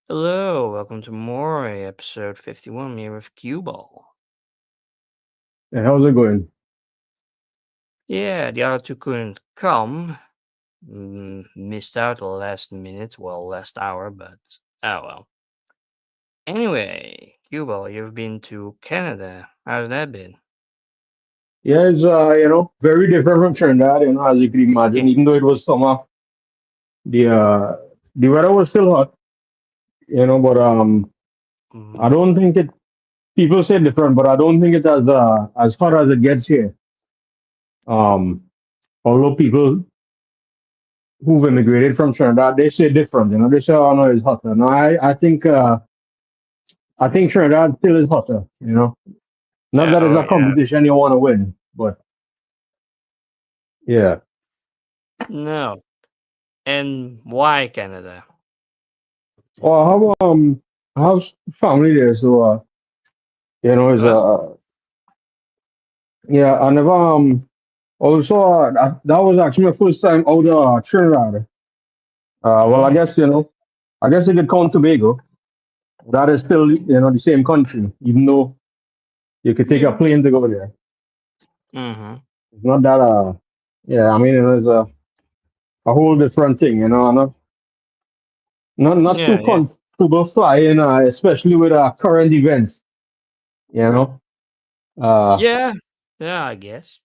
Hello, welcome to Mori episode 51 here with Qbhall. And how's it going? Yeah, the other two couldn't come. Missed out the last minute, last hour, but oh well. Anyway, Qbhall, you've been to Canada. How's that been? Yeah, it's very different from Trinidad, as you can imagine. Even though it was summer, the uh the weather was still hot, but I Mm-hmm. don't think it people say different, but I don't think it's as hot as it gets here. Um Although people who've immigrated from Trinidad they say different, they say, oh no, it's hotter. No, I think Trinidad still is hotter. Not that it's Oh a yeah. competition you want to win, but yeah. No. And why Canada? Well, I have family there, so is Oh. yeah, I never also that was actually my first time out of Trinidad. Well, Mm. I guess you could count Tobago. That is still the same country, even though you could take a Yeah. plane to go there. Mm-hmm. It's not that yeah, I mean it's a whole different thing, not too Yeah, yeah. comfortable flying, especially with current events, you know. Uh, Yeah. Yeah, I guess.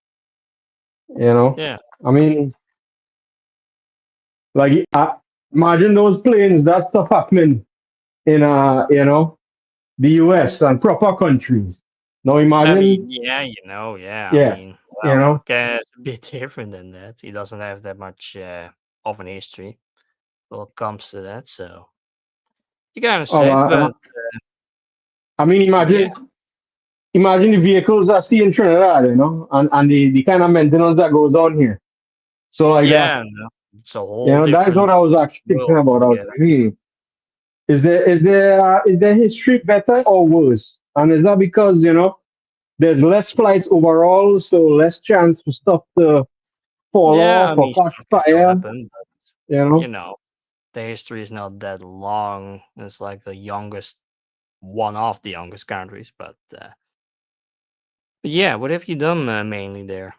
you know, Yeah. I mean, like imagine those planes, that stuff happening in the US and proper countries. Now I imagine, mean, yeah. I yeah, mean, you know, Canada's a bit different than that. He doesn't have that much of an history when it comes to that, so you kind of oh, safe, but I mean, yeah, imagine the vehicles I see in Trinidad, and the kind of maintenance that goes on here. So like yeah, no, it's a whole that's what different I was actually thinking world about. I was altogether. like, is their history better or worse? And is that because there's less flights overall, so less chance for stuff to fall Yeah, I off or mean, catch stuff can still fire? happen, but You you know. know, the history is not that long. It's like the youngest, one of the youngest countries, but yeah, what have you done mainly there?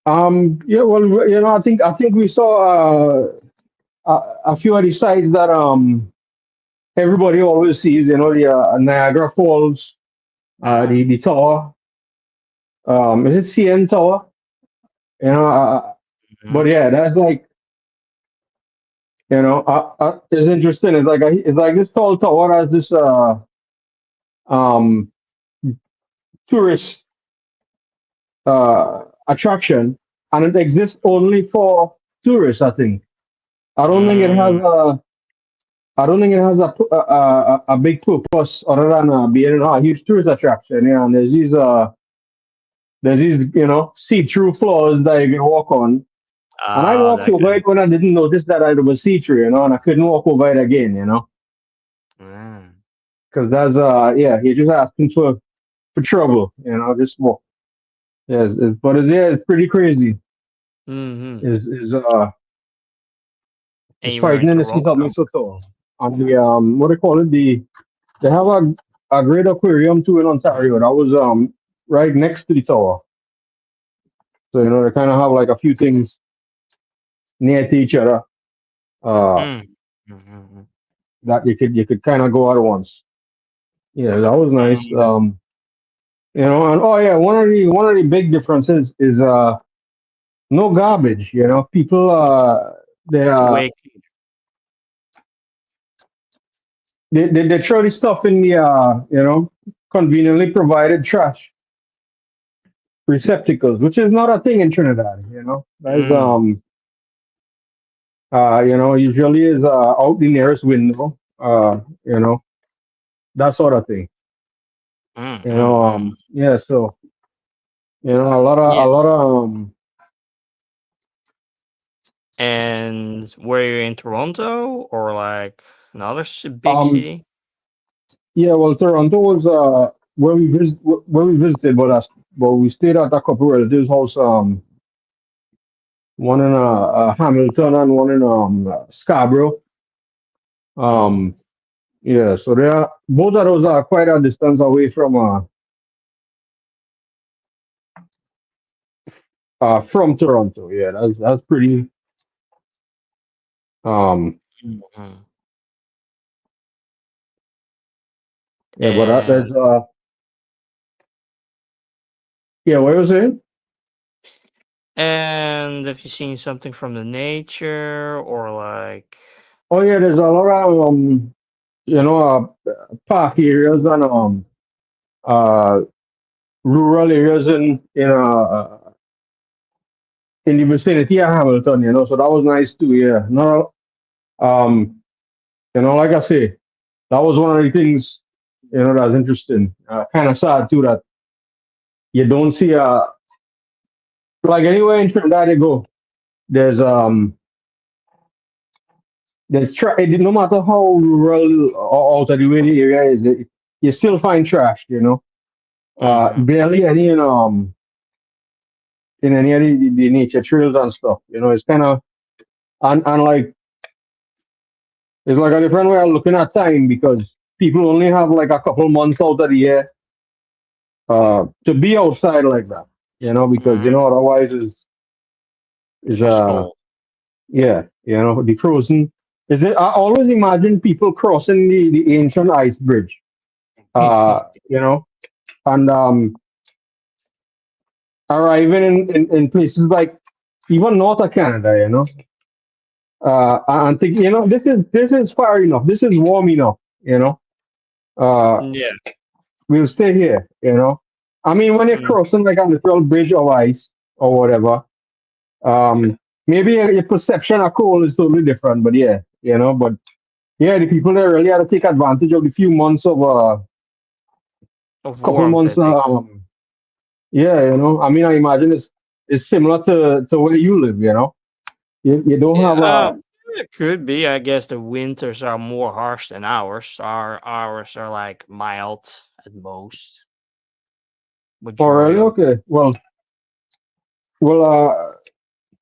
Yeah. Well, I think we saw a few of the sites that everybody always sees. The Niagara Falls, Uh-huh. the tower. Is it CN Tower? You know. Hmm. But yeah, that's like it's interesting. It's like this tall tower has this um tourist attraction, and it exists only for tourists. I don't think it has Mm, a. I don't think it has a big purpose other than being a huge tourist attraction. Yeah, and there's these see-through floors that you can walk on. And I walked that over kind it when I didn't notice that it was see-through, and I couldn't walk over it again, of. because that's yeah, he's just asking for trouble, just walk. Yes, it's pretty crazy. Mm-hmm. And Is you were in frightening to see something Toronto? so tall. And the what do they call it? They have a great aquarium too in Ontario. That was right next to the tower. So they kind of have like a few things near to each other. Uh, Mm. Mhm. that you could kind of go at once. Yeah, that was nice. Mm. And oh yeah, one of the big differences is no garbage. People they uh Way they throw the stuff in the conveniently provided trash receptacles, which is not a thing in Trinidad. That is mm. usually is out the nearest window. That sort of thing. Mm. Yeah. So a Yeah. lot of And were you in Toronto or like another big um city? yeah. Well, Toronto was where we visited, but we stayed at a couple relatives' house. one in Hamilton and one in Scarborough. Mm. Um, yeah, so they are both of those are quite a distance away from Toronto. Yeah, that's pretty. Um, Mhm. yeah, but And there's yeah, what you saying? and have you seen something from the nature or like Oh yeah, there's a lot of park areas and uh rural areas in the vicinity of Hamilton. So that was nice too. Yeah, no, like I say, that was one of the things that's interesting. Kind of sad too that you don't see like anywhere in Trinidad you go, there's no matter how rural or out of the way the area is, you still find trash. Mhm. Barely any in any of the nature trails and stuff. It's kind of and like it's like a different way of looking at time because people only have like a couple months out of the year to be outside like that. Because Mhm. otherwise It's is just cold. yeah, the frozen. Is it? I always imagine people crossing the ancient ice bridge. You know, and arriving in places like even north of Canada. And think this is far enough. This is warm enough. Uh, Yeah. we'll stay here. I mean, when you're Mm. crossing like a literal bridge of ice or whatever, maybe your perception of cold is totally different. But yeah, but yeah, the people there really had to take advantage of the few months of Of couple warmth, I months. think. Yeah, I mean, I imagine it's similar to where you live. You don't Yeah, have it could be. I guess the winters are more harsh than ours. Ours are like mild at most, oh majority really? of the Okay. Well,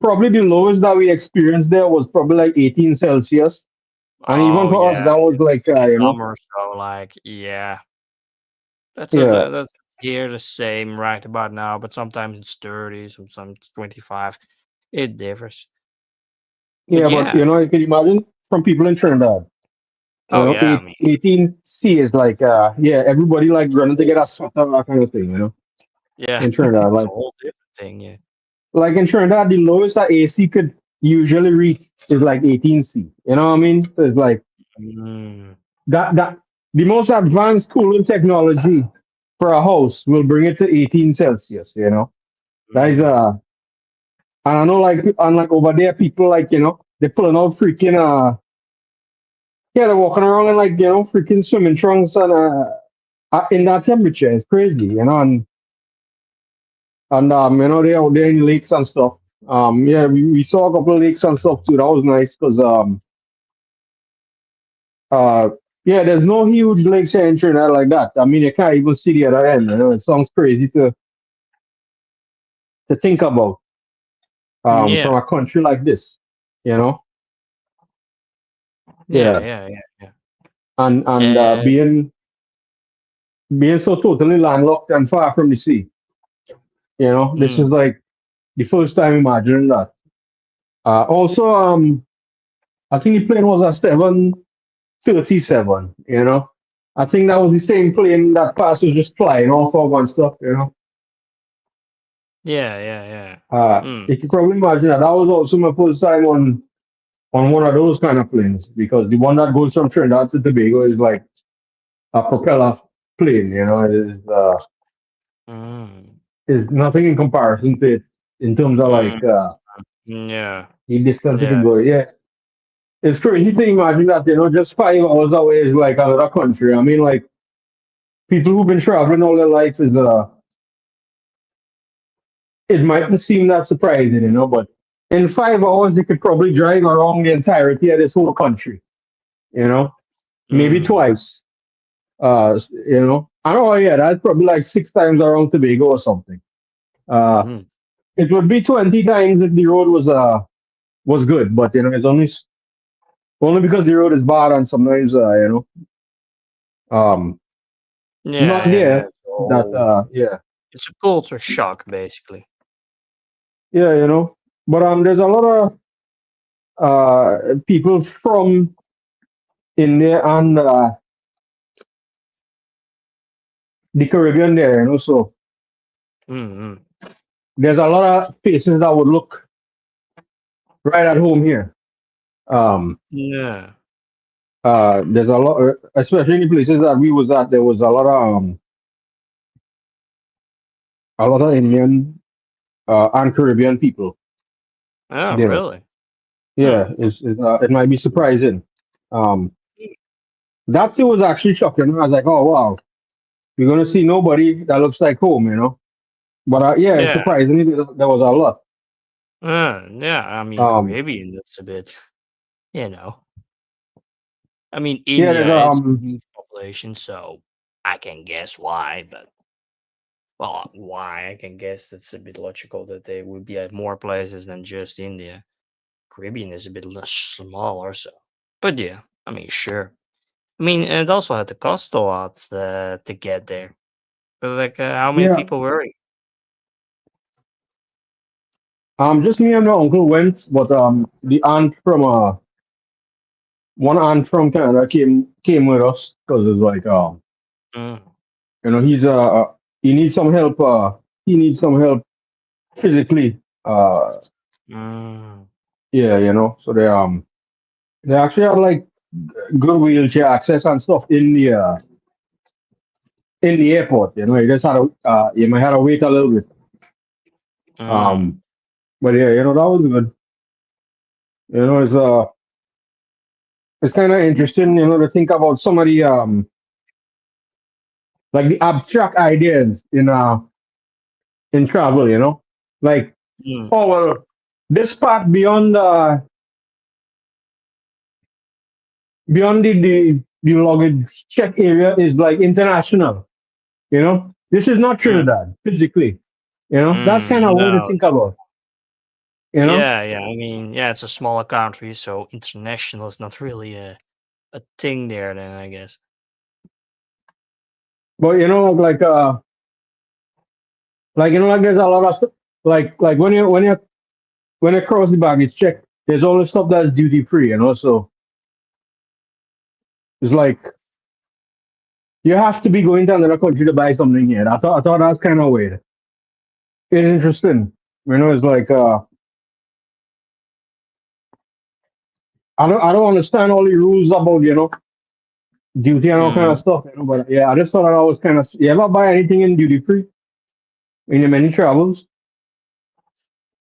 probably the lowest that we experienced there was probably like 18 Celsius. And even Oh for us, yeah, that was like, summer. So like, yeah, yeah, that's here the same right about now. But sometimes it's 30, sometimes it's 25. It differs. But yeah, but yeah, you can imagine from people in Trinidad, oh yeah. I mean, 18 C is like, yeah, everybody like running to get a sweater, that kind of thing, yeah, in Trinidad. it's a Like, whole different thing. Yeah. in Trinidad, the lowest that AC could usually reach is like 18 C. You know what I mean? So it's like Mm, that the most advanced cooling technology for a house will bring it to 18 Celsius, That is mm. and I know like unlike over there, people like, they're pulling out freaking yeah, they're walking around in like, freaking swimming trunks and in that temperature. It's crazy, and they're out there in the lakes and stuff. Yeah, we saw a couple of lakes and stuff too. That was nice because uh yeah, there's no huge lakes here in Trinidad like that. I mean, you can't even see the other end. It sounds crazy to think about Yeah, from a country like this, you know. yeah, Yeah, yeah, yeah, and yeah. being so totally landlocked and far from the sea. This Mm, is like the first time imagining that. Also, I think the plane was a 737. I think that was the same plane that Pass was just flying off of and stuff. yeah, yeah, yeah. Mm, You can probably imagine that. That was also my first time on one of those kind of planes because the one that goes from Trinidad to Tobago is like a propeller plane. mm, Is nothing in comparison to it in terms of mm, like yeah, the distance you can yeah. go. Yeah, it's crazy to imagine that just 5 hours away is like another country. I mean, like people who've been traveling all their lives is it mightn't seem that surprising, but in 5 hours you could probably drive around the entirety of this whole country. You know, maybe Mm, twice. I don't know. Yeah, that's probably like 6 times around Tobago or something. Uh, mhm. it would be 20 times if the road was good, but it's only because the road is bad and sometimes um not Yeah, yeah. there that So yeah. it's a culture shock, basically. Yeah, but there's a lot of people from India and the Caribbean there, so Mm-hmm. there's a lot of faces that would look right at home here. Um, Yeah. there's a lot, especially in the places that we was at, there was a lot of Indian and Caribbean people Oh, there. really? Huh. Yeah, it might be surprising. Um, that too was actually shocking. I was like, oh wow, you're gonna see nobody that looks like home. But yeah, Yeah. surprisingly, there was a lot. Yeah. I mean, Um, Caribbean, that's a bit, you know. I mean, yeah, there's India, it's a huge population, so I can guess why, but well, why I can guess that's a bit logical that they would be at more places than just India. Caribbean is a bit less smaller, so. But yeah, I mean, sure. I mean, and it also had to cost a lot to get there. But like, how many yeah. people were you? Just me and my uncle went, but the aunt from one aunt from Canada came with us because it's like Mm, he's he needs some help. He needs some help physically. mm, Yeah, so they actually had like good wheelchair access and stuff in the airport. You just had to you might have to wait a little bit. mm, Um, but yeah, that was good. It's kind of interesting, to think about some of the like the abstract ideas in travel. Like, mm, oh well, this part beyond the luggage check area is like international. This is not mm, Trinidad physically. That's kind of weird to no. think about. You know, Yeah, yeah. I mean, yeah, it's a smaller country, so international is not really a thing there. Then I guess. but like there's a lot of stuff like when you cross the baggage check, there's all the stuff that's duty free, so it's like you have to be going to another country to buy something here. I thought that's kind of weird. It's interesting. It's like I don't understand all the rules about duty and all kind of Mm. stuff. But yeah, I just thought that was kind of. You ever buy anything in duty free in your many travels?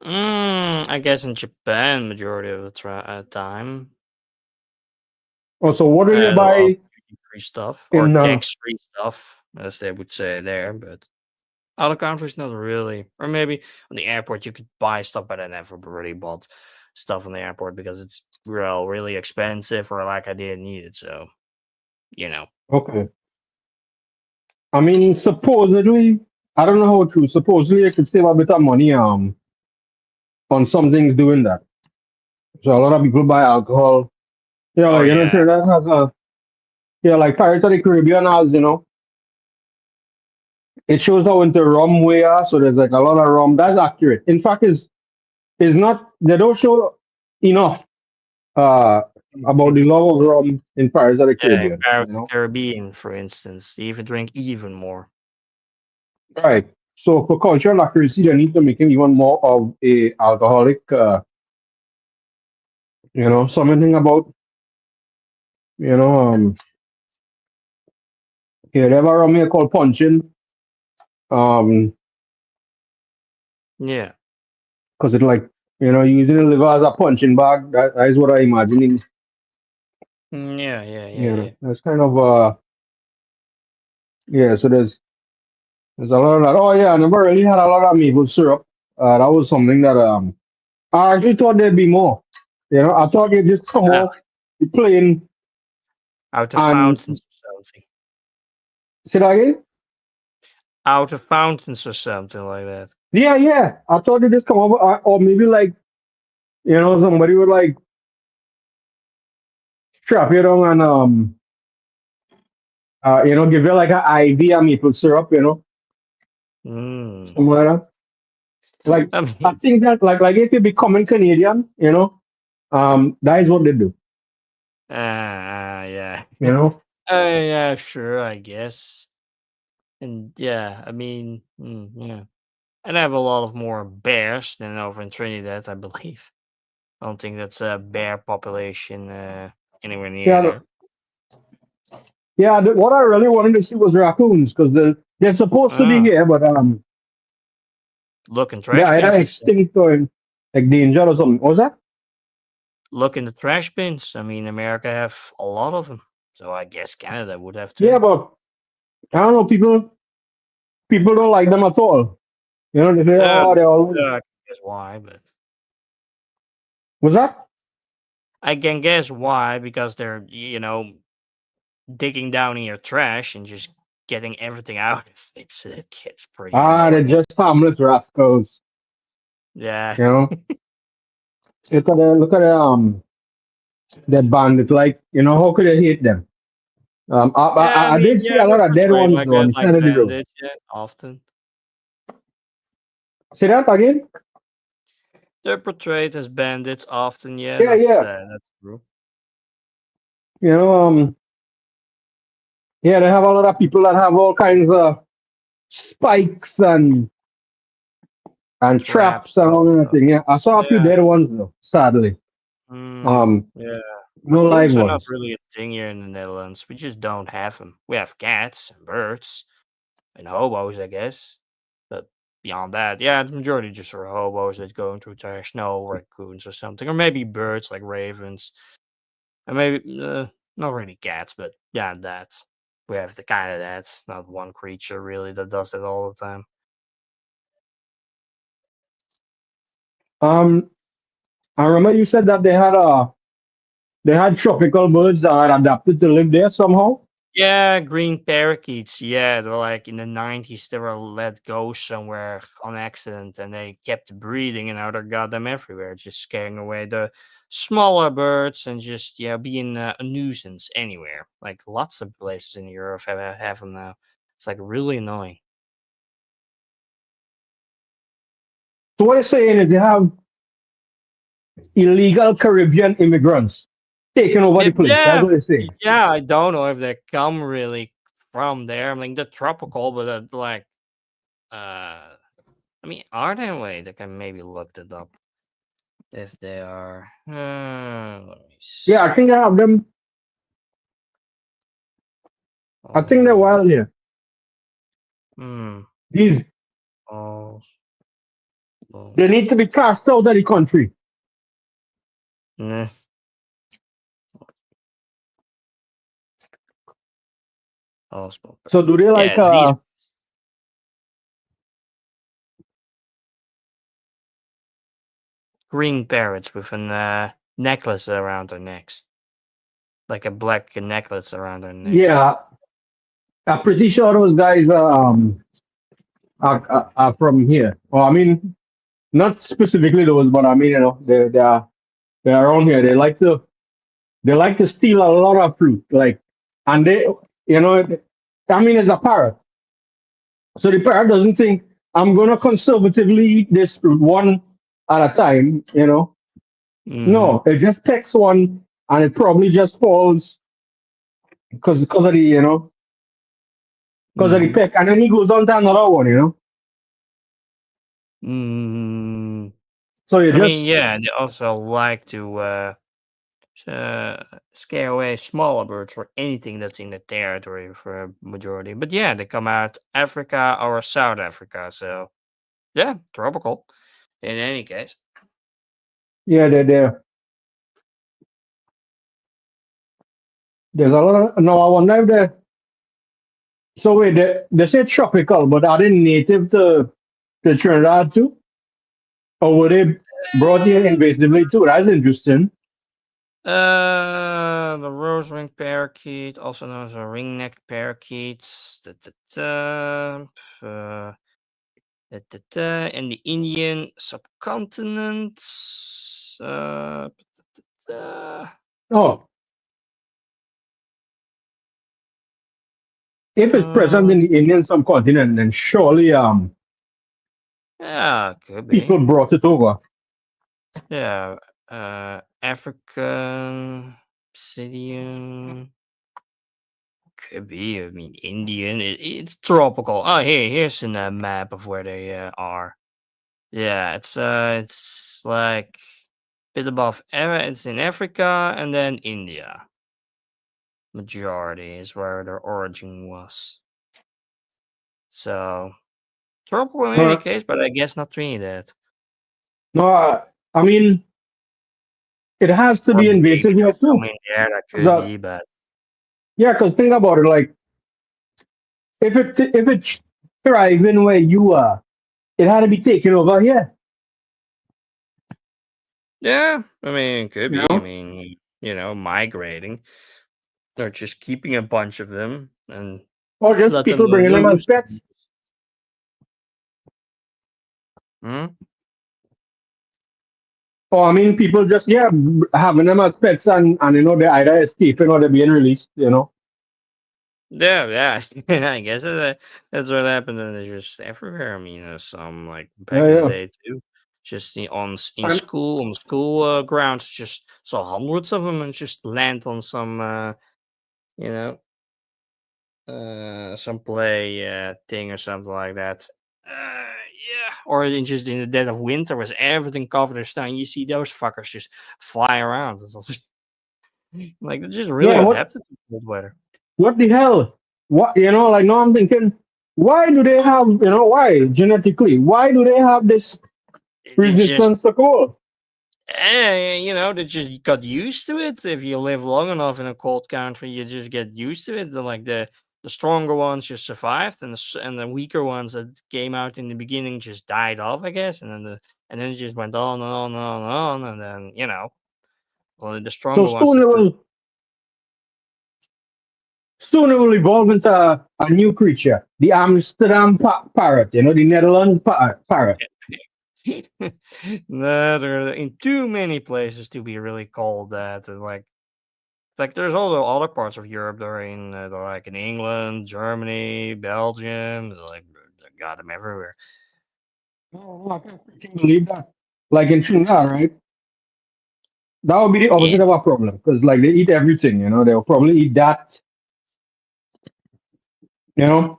I guess in Japan, majority of the time, Also, what do you a lot of buy duty-free stuff or in? tax-free stuff, as they would say there. But other countries, not really. Or maybe on the airport, you could buy stuff, but I never really bought stuff on the airport because it's really expensive, or like I didn't need it. So you know. Okay, I mean supposedly, I don't know how true. Supposedly, I could save a bit of money on some things doing that. So a lot of people buy alcohol. Yeah, Oh like yeah. sure that has a yeah, like Pirates of the Caribbean has it shows how into rum we are. So there's like a lot of rum. That's accurate. In fact, is not they don't show enough uh about the love of rum in Pirates of the Yeah, in Caribbean. Pirates of the Caribbean, for instance, they even drink even more. Right. So for cultural accuracy, they need to make him even more of a alcoholic. Something about you know here they have a rum here called punching. Um, Yeah. because it like using the liver as a punching bag. That is what I imagine. Yeah, yeah, yeah, Yeah, yeah. that's kind of yeah. So there's a lot of that. Oh yeah, I never really had a lot of maple syrup. That was something that I actually thought there'd be more. I thought they'd just come Ah, off the plane out of and fountains or something. say that again. Out of fountains or something like that. Yeah, yeah. I thought it just come over, or maybe like somebody would like strap you down and give you like an IV and maple syrup, Mm. something like that. Like I I mean, think that like if you becoming Canadian, that is what they do, yeah. you know. Yeah, sure, I guess. And yeah, I mean, yeah. And I have a lot of more bears than over in Trinidad, I believe. I don't think that's a bear population anywhere near Yeah, there. yeah. What I really wanted to see was raccoons because they're supposed to be Ah, here, but look in they're trash either bins, he said. extinct or in like danger or something. What was that? Look in the trash bins. I mean, America have a lot of them, so I guess Canada would have Yeah, too. but I don't know. People don't like them at all. They say, Yeah, oh, they always I can guess why, but was that? I can guess why because they're digging down in your trash and just getting everything out. It gets pretty Ah, they're annoying. just harmless rascals. Yeah. You know, look at that bandit. Like, how could I hate them? Yeah, I I mean, did see yeah, a they're lot of dead portrayed ones like though on a the like side of the road. bandits, yeah, often. Say that again? They're portrayed as bandits often, yeah, Yeah, yeah. that's true. You know, yeah, they have a lot of people that have all kinds of spikes and Traps traps and and all that stuff. thing. Yeah, I saw a few Yeah. dead ones though. Sadly, Yeah. no live Raccoons are not ones. really a thing here in the Netherlands. We just don't have them. We have cats and birds and hobos, I guess. But beyond that, yeah, the majority just are hobos that go into trash. No raccoons or something, or maybe birds like ravens, and maybe not really cats, but yeah, that's we have the kind of that's not one creature really that does it all the time. Um, I remember you said that they had tropical birds that had adapted to live there somehow. Yeah, green parakeets. Yeah, they're like in the 90s, they were let go somewhere on accident and they kept breeding and now they got them everywhere, just scaring away the smaller birds and just, yeah, being a nuisance anywhere. Like lots of places in Europe have them now. It's like really annoying. So what they're saying is they have illegal Caribbean immigrants taking over the place. That's Yeah, what they're saying. yeah, I don't know if they come really from there. I mean, they're tropical, but like, uh, I mean, are they? Wait, I can maybe look it up. If they are, let me Yeah, I think see. I have them. I think they're Oh, wild here. hmm. These Oh, they need to be cast out of the country. nah, possible. So do they Yeah, like it's these green parrots with an necklace around their necks, like a black necklace around their necks. yeah, I'm pretty sure those guys are from here. Well, I mean, not specifically those, but I mean, they're around here. They like to steal a lot of fruit, like, and you know, I mean, it's a parrot, so the parrot doesn't think I'm gonna conservatively eat this fruit one at a time. Mm-hmm. No, it just picks one, and it probably just falls because of the Mm-hmm. peck, and then he goes on to another one. Mm-hmm. So you I mean, just yeah, they also like to scare away smaller birds or anything that's in the territory for a majority. But yeah, they come out Africa or South Africa, so yeah, tropical. In any case. yeah, there's a lot of no. I wonder if so wait, they say tropical, but are they native to Trinidad too, or were they brought here invasively too? That's interesting. The rose-winged parakeet, also known as a ring-necked parakeet. Da, da, da. In the Indian subcontinent. Uh, Oh, if it's present uh, in the Indian subcontinent, then surely yeah, could people be. brought it over. Yeah, African, Obsidian, could be. I mean, Indian. It's tropical. Oh, here's a map of where they are. Yeah, it's like bit above. It's in Africa and then India. Majority is where their origin was. So tropical in any No, case, but I guess not Trinidad no, I mean it has to or be maybe invasive here there's some too. in there that 'Cause, could be, but yeah, because think about it, like if it's thriving where you are, it had to be taken over here. yeah, I mean, could You be. I know, mean, migrating. They're just keeping a bunch of them and or just let them people bringing them as loose. pets. Hmm? Or I mean, people just having them as pets and they're either escaping or they're being released. You know. Yeah, yeah. I guess that's what happened. And it's just everywhere. I mean, some like Yeah, back in the yeah. day too. Just in And school on the school grounds, just saw hundreds of them and just land on some you know some play thing or something like that. Yeah, or just in the dead of winter, was everything covered in snow. And you see those fuckers just fly around. It's also, like they're just really yeah, adapted to cold weather. what the hell? What like now I'm thinking, why do they have why genetically? Why do they have this They just resistance to cold? they just got used to it. If you live long enough in a cold country, you just get used to it. The stronger ones just survived, and the weaker ones that came out in the beginning just died off, I guess. And then it just went on and on and on and on, and then well, the So stronger ones just soon it will evolve into a new creature, the Amsterdam parrot. The Netherlands parrot. no, they're in too many places to be really called that. And like there's also other parts of Europe that are they're like in England, Germany, Belgium. They got them everywhere. Oh, I can't freaking believe that. Like in Trinidad, right? That would be the Yeah, opposite of a problem because like they eat everything. They'll probably eat that. And yeah,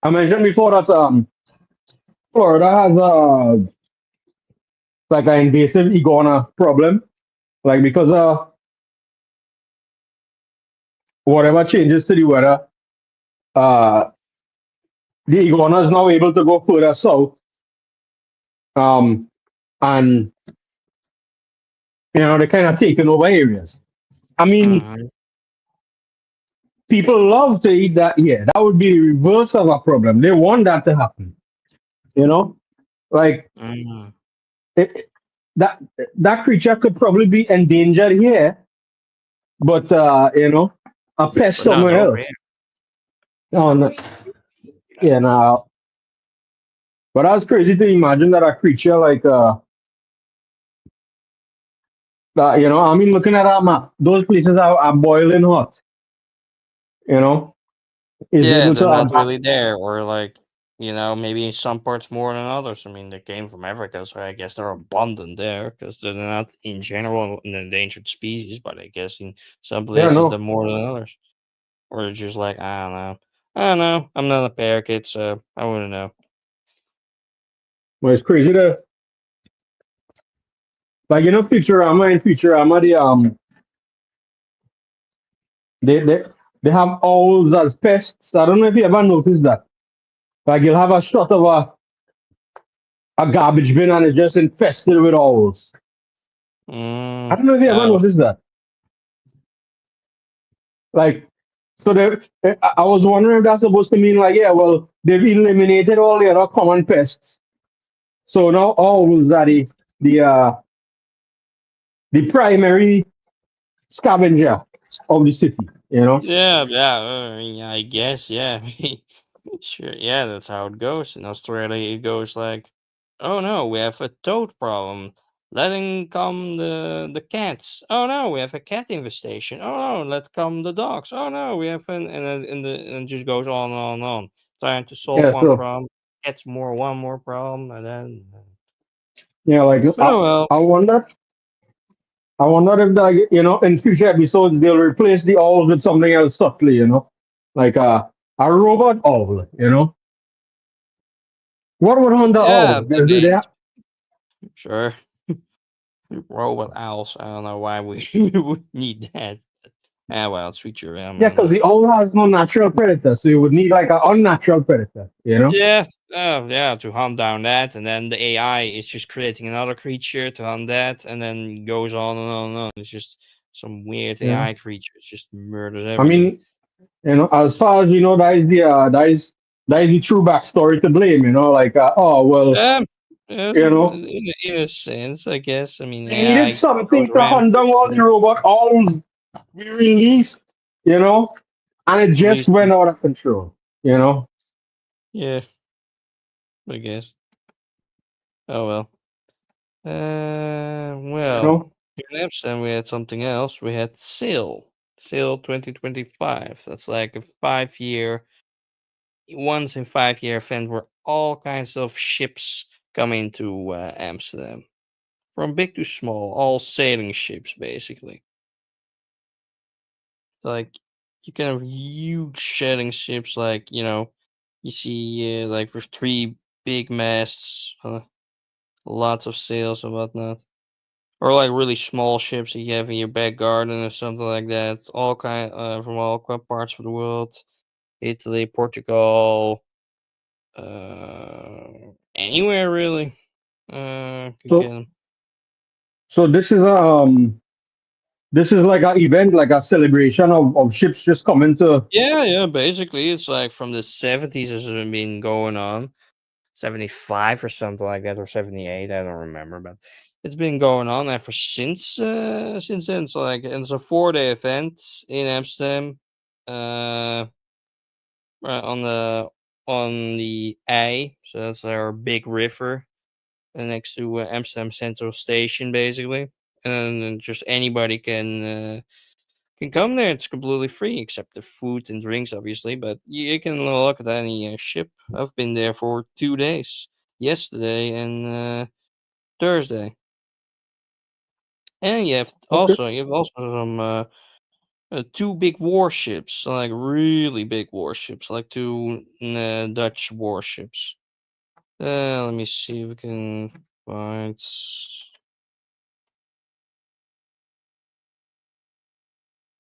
I mentioned before that Florida has like an invasive iguana problem, like because whatever changes to the weather, uh, the iguana is now able to go further south, um, and they're kind of taking over areas. I mean, mhm, people love to eat that here. That would be the reverse of a problem. They want that to happen. You know, like mhm. it, that that creature could probably be endangered here, but a pest But not somewhere over here. else. No, no, yeah, no. But that's crazy to imagine that a creature like that. I mean, looking at our map, those places are boiling hot. You know, is Yeah, able they're to not adapt. really there, or like maybe in some parts more than others. I mean, they came from Africa, so I guess they're abundant there because they're not in general an endangered species. But I guess in some Yeah, places they're no, more than others, or they're just like I don't know. I don't know. I'm not a parakeet, so I wouldn't know. but it's crazy to like Futurama in Futurama they they have owls as pests. I don't know if you ever noticed that. Like you'll have a shot of a garbage bin and it's just infested with owls. I don't know if you ever No. noticed that. Like, so I was wondering if that's supposed to mean like, yeah, well, they've eliminated all the other common pests. So now owls are the uh the primary scavenger of the city. Yeah, yeah. I mean, I guess, yeah. Sure, yeah, that's how it goes. In Australia, it goes like, "Oh no, we have a toad problem. Letting come the cats. Oh no, we have a cat infestation. Oh no, let come the dogs. Oh no, we have and it just goes on and on and on. Trying to solve Yeah, one so problem, gets more one more problem, and then. yeah, like But oh well. I wonder, I wonder if the in future episodes they'll replace the owls with something else subtly, like a robot owl. What would hunt the Yeah, owl? They maybe have, sure. Robot owls. I don't know why we would need that. Ah, well, sweet your yeah, because the owl has no natural predator, so you would need like an unnatural predator. Yeah, yeah, to hunt down that, and then the AI is just creating another creature to hunt that, and then goes on and on and on. It's just some weird You know, AI creature. It just murders I everything. mean, as far as you know, that is the true backstory to blame. Like, oh well, Um, yes, you know, in a sense, I guess. I mean, they needed AI goes something to hunt down rampant all the and robot owls we released, you know, and it just released. went out of control. You know, Yeah, I guess. Oh well. you Well, know. in Amsterdam we had something else. We had Sail 2025. That's like a 5 year once in 5 year event where all kinds of ships come into Amsterdam, from big to small, all sailing ships basically. Like you can have huge sailing ships, like you see like with three big masts, lots of sails and whatnot, or like really small ships that you have in your back garden or something like that. All kind from all parts of the world, Italy, Portugal, anywhere really. Could get So 'em. so this is like an event, like a celebration of ships just coming to. Yeah, yeah. Basically, it's like from the 70s has been going on, 75 or something like that, or 78. I don't remember, but it's been going on ever since then. So like, and it's a 4 day event in Amsterdam, uh, on the I. So that's our big river next to Amsterdam Central Station, basically, and then just anybody can come there. It's completely free, except the food and drinks, obviously. But you can look at any ship. I've been there for 2 days, yesterday and Thursday. And Okay. you have also some two big warships, like really big warships, like two Dutch warships. Let me see if we can find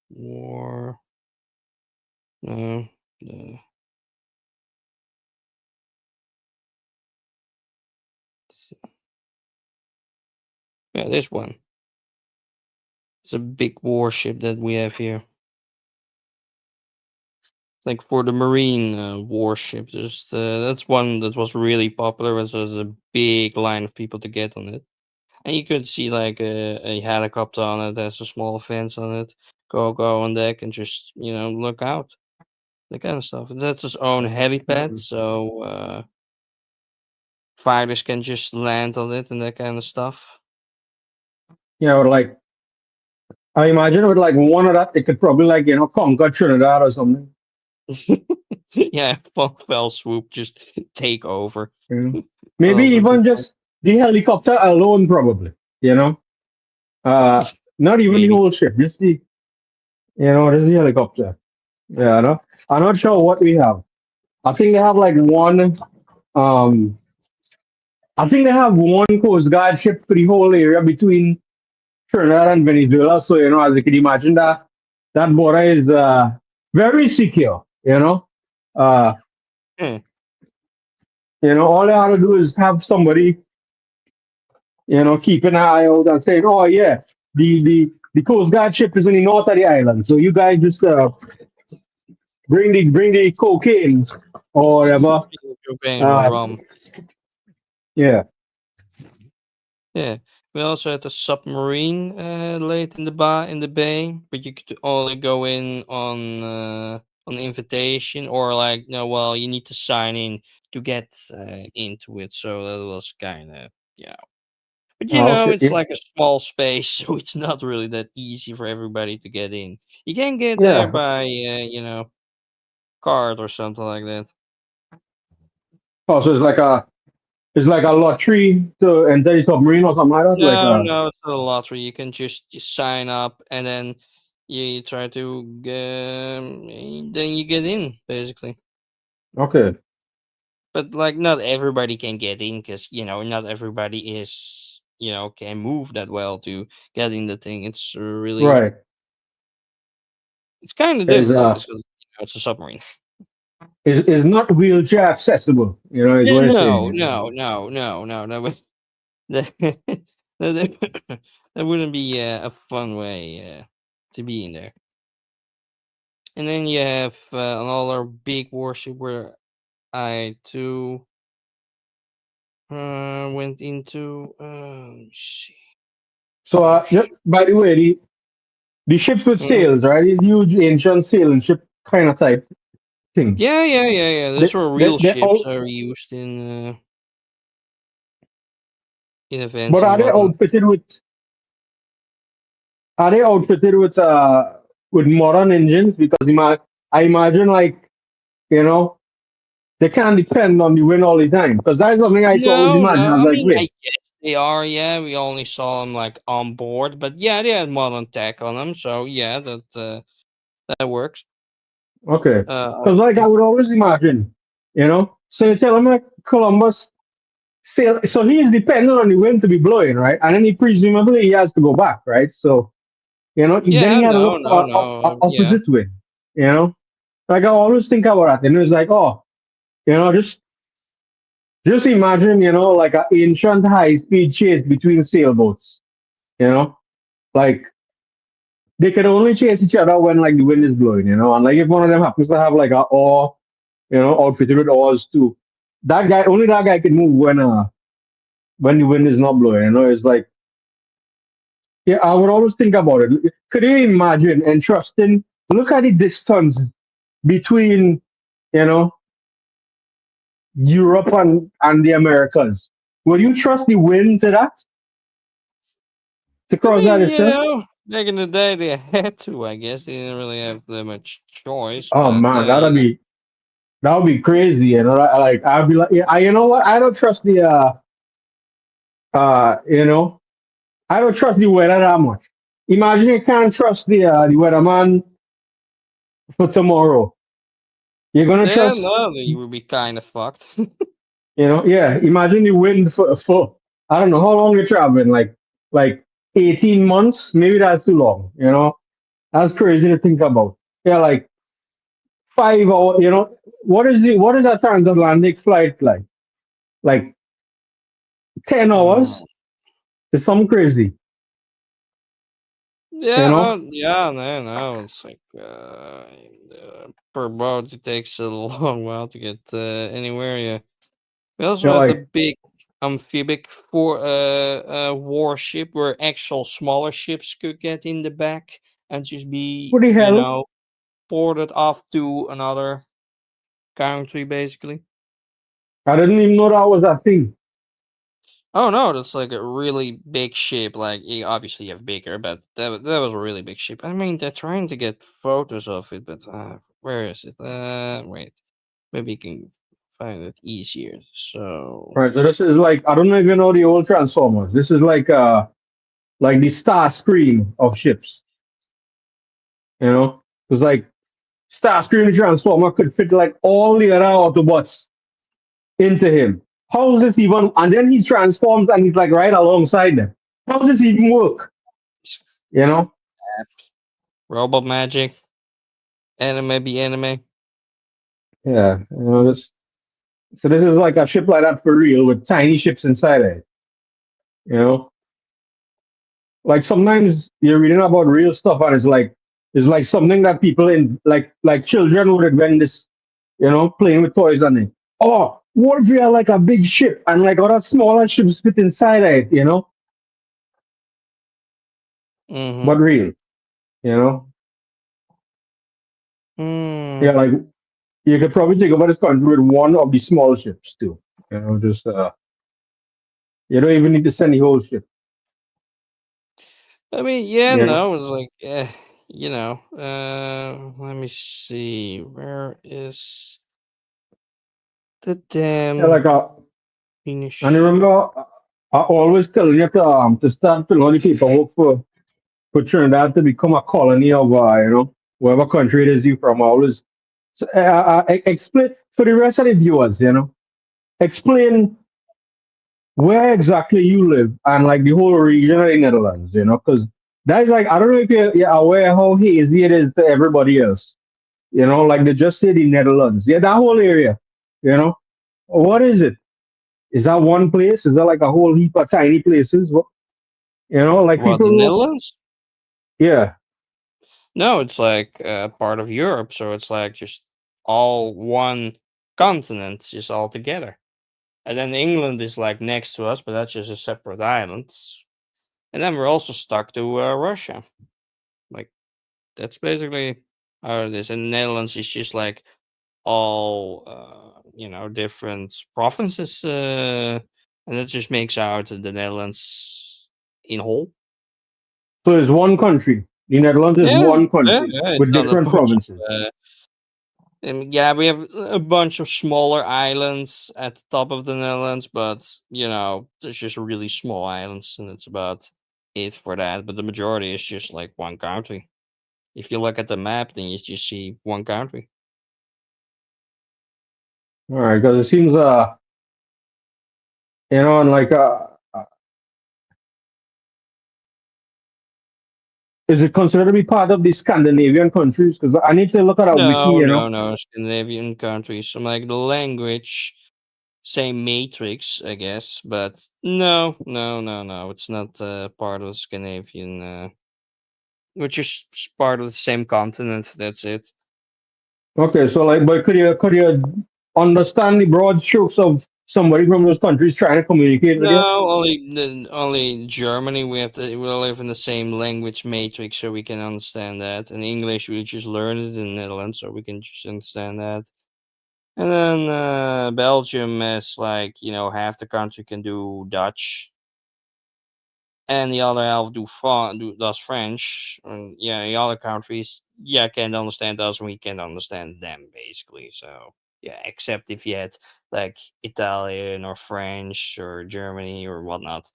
war. No, uh, yeah, this one. It's a big warship that we have here. Like for the marine warship, that's one that was really popular. There's a big line of people to get on it, and you could see like a helicopter on it. There's a small fence on it. Go on deck and just look out, that kind of stuff. And that's its own helipad, so fighters can just land on it and that kind of stuff. With like I imagine with like one of that, it could probably like conquer Trinidad or something. Yeah, fell swoop, just take over. You know, But maybe also even become just the helicopter alone, probably. You know, uh, not even the maybe. whole ship, just the helicopter. Yeah, no, I'm not sure what we have. I think they have like one. Um, I think they have one Coast Guard ship for the whole area between Trinidad and Venezuela. So as you can imagine, that border is very secure. Uh, Hmm. all they have to do is have somebody keep an eye out and saying, "Oh yeah, the Coast Guard ship is in the north of the island, so you guys just bring the cocaine or whatever." Cocaine or Uh, rum. yeah, Yeah. We also had a submarine late in the bay, but you could only go in on on the invitation, or like no, well, you need to sign in to get into it. So that was kind of yeah. But Okay. it's like a small space, so it's not really that easy for everybody to get in. You can get there Yeah. by card or something like that. Oh, so it's like a lottery to enter the submarine or something like that. Like No, no, it's not a lottery. You can just sign up and then you try to then you get in basically. okay, But like not everybody can get in because not everybody is can move that well to get in the thing. right. It's kind of Is difficult because it's a submarine. is not wheelchair accessible. Is Yeah, what I'm no, saying. no, no, no, no, no. That that wouldn't be a fun way to be in there. And then you have another big warship where I too went into. Let me see. So, Warship. by the way, the ships with Mm. sails, right? These huge ancient sailing ship kind of type things. Yeah, yeah, yeah, yeah. They Those were they real they ships all, that were used in events but and whatnot. are they outfitted with modern engines? Because I imagine like you know they can't depend on the wind all the time. Because that's something I always No, imagine. no. I was I like, mean, wait, I guess they are. Yeah, we only saw them like on board, but yeah, they had modern tech on them. So yeah, that works. okay. I Because like I think. would always imagine, So you tell him like Columbus sail, so he is dependent on the wind to be blowing, right? And then he presumably he has to go back, right? So then Yeah, he had to no, look no, for no. Yeah. opposite wind, you know. Like I always think about that, and it's like, oh, just imagine, like an ancient high speed chase between sailboats, you know, like they can only chase each other when like the wind is blowing, and like if one of them happens to have like a oar, outfitted with oars too, only that guy can move when the wind is not blowing, it's like, yeah, I would always think about it. Could you imagine entrusting? Look at the distance between, you know, Europe and the Americas. Would you trust the wind to that to I cross that mean, distance? back in the day they had to. I guess they didn't really have that much choice. Oh But man, yeah, that would be crazy. Like I'd be like, yeah, you know what? I don't trust the uh, you know, I don't trust the weather that much. Imagine you can't trust the weatherman for tomorrow. You're gonna yeah, trust, no, you would be kind of fucked. yeah. Imagine the wind for I don't know how long you're traveling, like 18 months. Maybe that's too long. That's crazy to think about. Yeah, like 5 hours. What is that transatlantic flight like? Like 10 hours? It's something crazy. You Yeah, know? yeah, no, no. It's like per boat, it takes a long while to get anywhere. Yeah, we also You're had a like, big amphibic warship where actual smaller ships could get in the back and just be what the hell? ported off to another country, basically. I didn't even know that was a thing. Oh no, that's like a really big ship. Like obviously you have bigger, but that was a really big ship. I mean, they're trying to get photos of it, but where is it? Wait, maybe you can find it easier. So Right. So this is like, I don't even know the old Transformers. This is like the star screen of ships. It's like Starscream Transformer could fit like all the other Autobots into him. How does this even? And then he transforms and he's like right alongside them. How does this even work? You know? robot magic, anime be anime. Yeah. This. So this is like a ship like that for real with tiny ships inside it. You know, like sometimes you're reading about real stuff and it's like something that people in like children would invent this. Playing with toys on it. Oh, what if we are like a big ship and like other smaller ships fit inside it? Mm-hmm. But real. You know. Hmm. Yeah, like you could probably take over this country with one of the small ships too. You know, just you don't even need to send the whole ship. I mean, yeah, You know, no, it's like, let me see. Where is the yeah, damn like and I Finish? remember I always tell you to start filling out the paperwork for Trinidad to become a colony of whatever country it is you from. I always explain for the rest of the viewers. You know, explain where exactly you live and like the whole region of the Netherlands. You know, because that is like I don't know if you're aware how hazy it is to everybody else. You know, like they just say the Netherlands. Yeah, that whole area. You know, what is it? Is that one place? Is that like a whole heap of tiny places? What, you know, like What, the people. Netherlands? Yeah. No, it's like part of Europe, so it's like just all one continent, just all together. And then England is like next to us, but that's just a separate island. And then we're also stuck to Russia. Like that's basically how it is. And the Netherlands is just like all different provinces, and that just makes out the Netherlands in whole. So it's one country. The Netherlands is Yeah, one yeah, country yeah. It's with not a different bunch provinces. of. And yeah, we have a bunch of smaller islands at the top of the Netherlands, but there's just really small islands, and it's about it for that. But the majority is just like one country. If you look at the map, then you just see one country. All right, because it seems and like is it considered to be part of the Scandinavian countries? Because I need to look at a wiki. No, You no, know. no. Scandinavian countries. So like the language, same matrix, I guess, but no, no, no, no. It's not part of Scandinavian, which is part of the same continent. That's it. Okay, so like, but could you understand the broad strokes of somebody from those countries trying to communicate with you? No, only Germany. We live in the same language matrix, so we can understand that. And English, we just learn it in the Netherlands, so we can just understand that. And then Belgium is like half the country can do Dutch, and the other half does French. And yeah, the other countries can't understand us, and we can't understand them basically. So yeah, except if you had like Italian or French or Germany or whatnot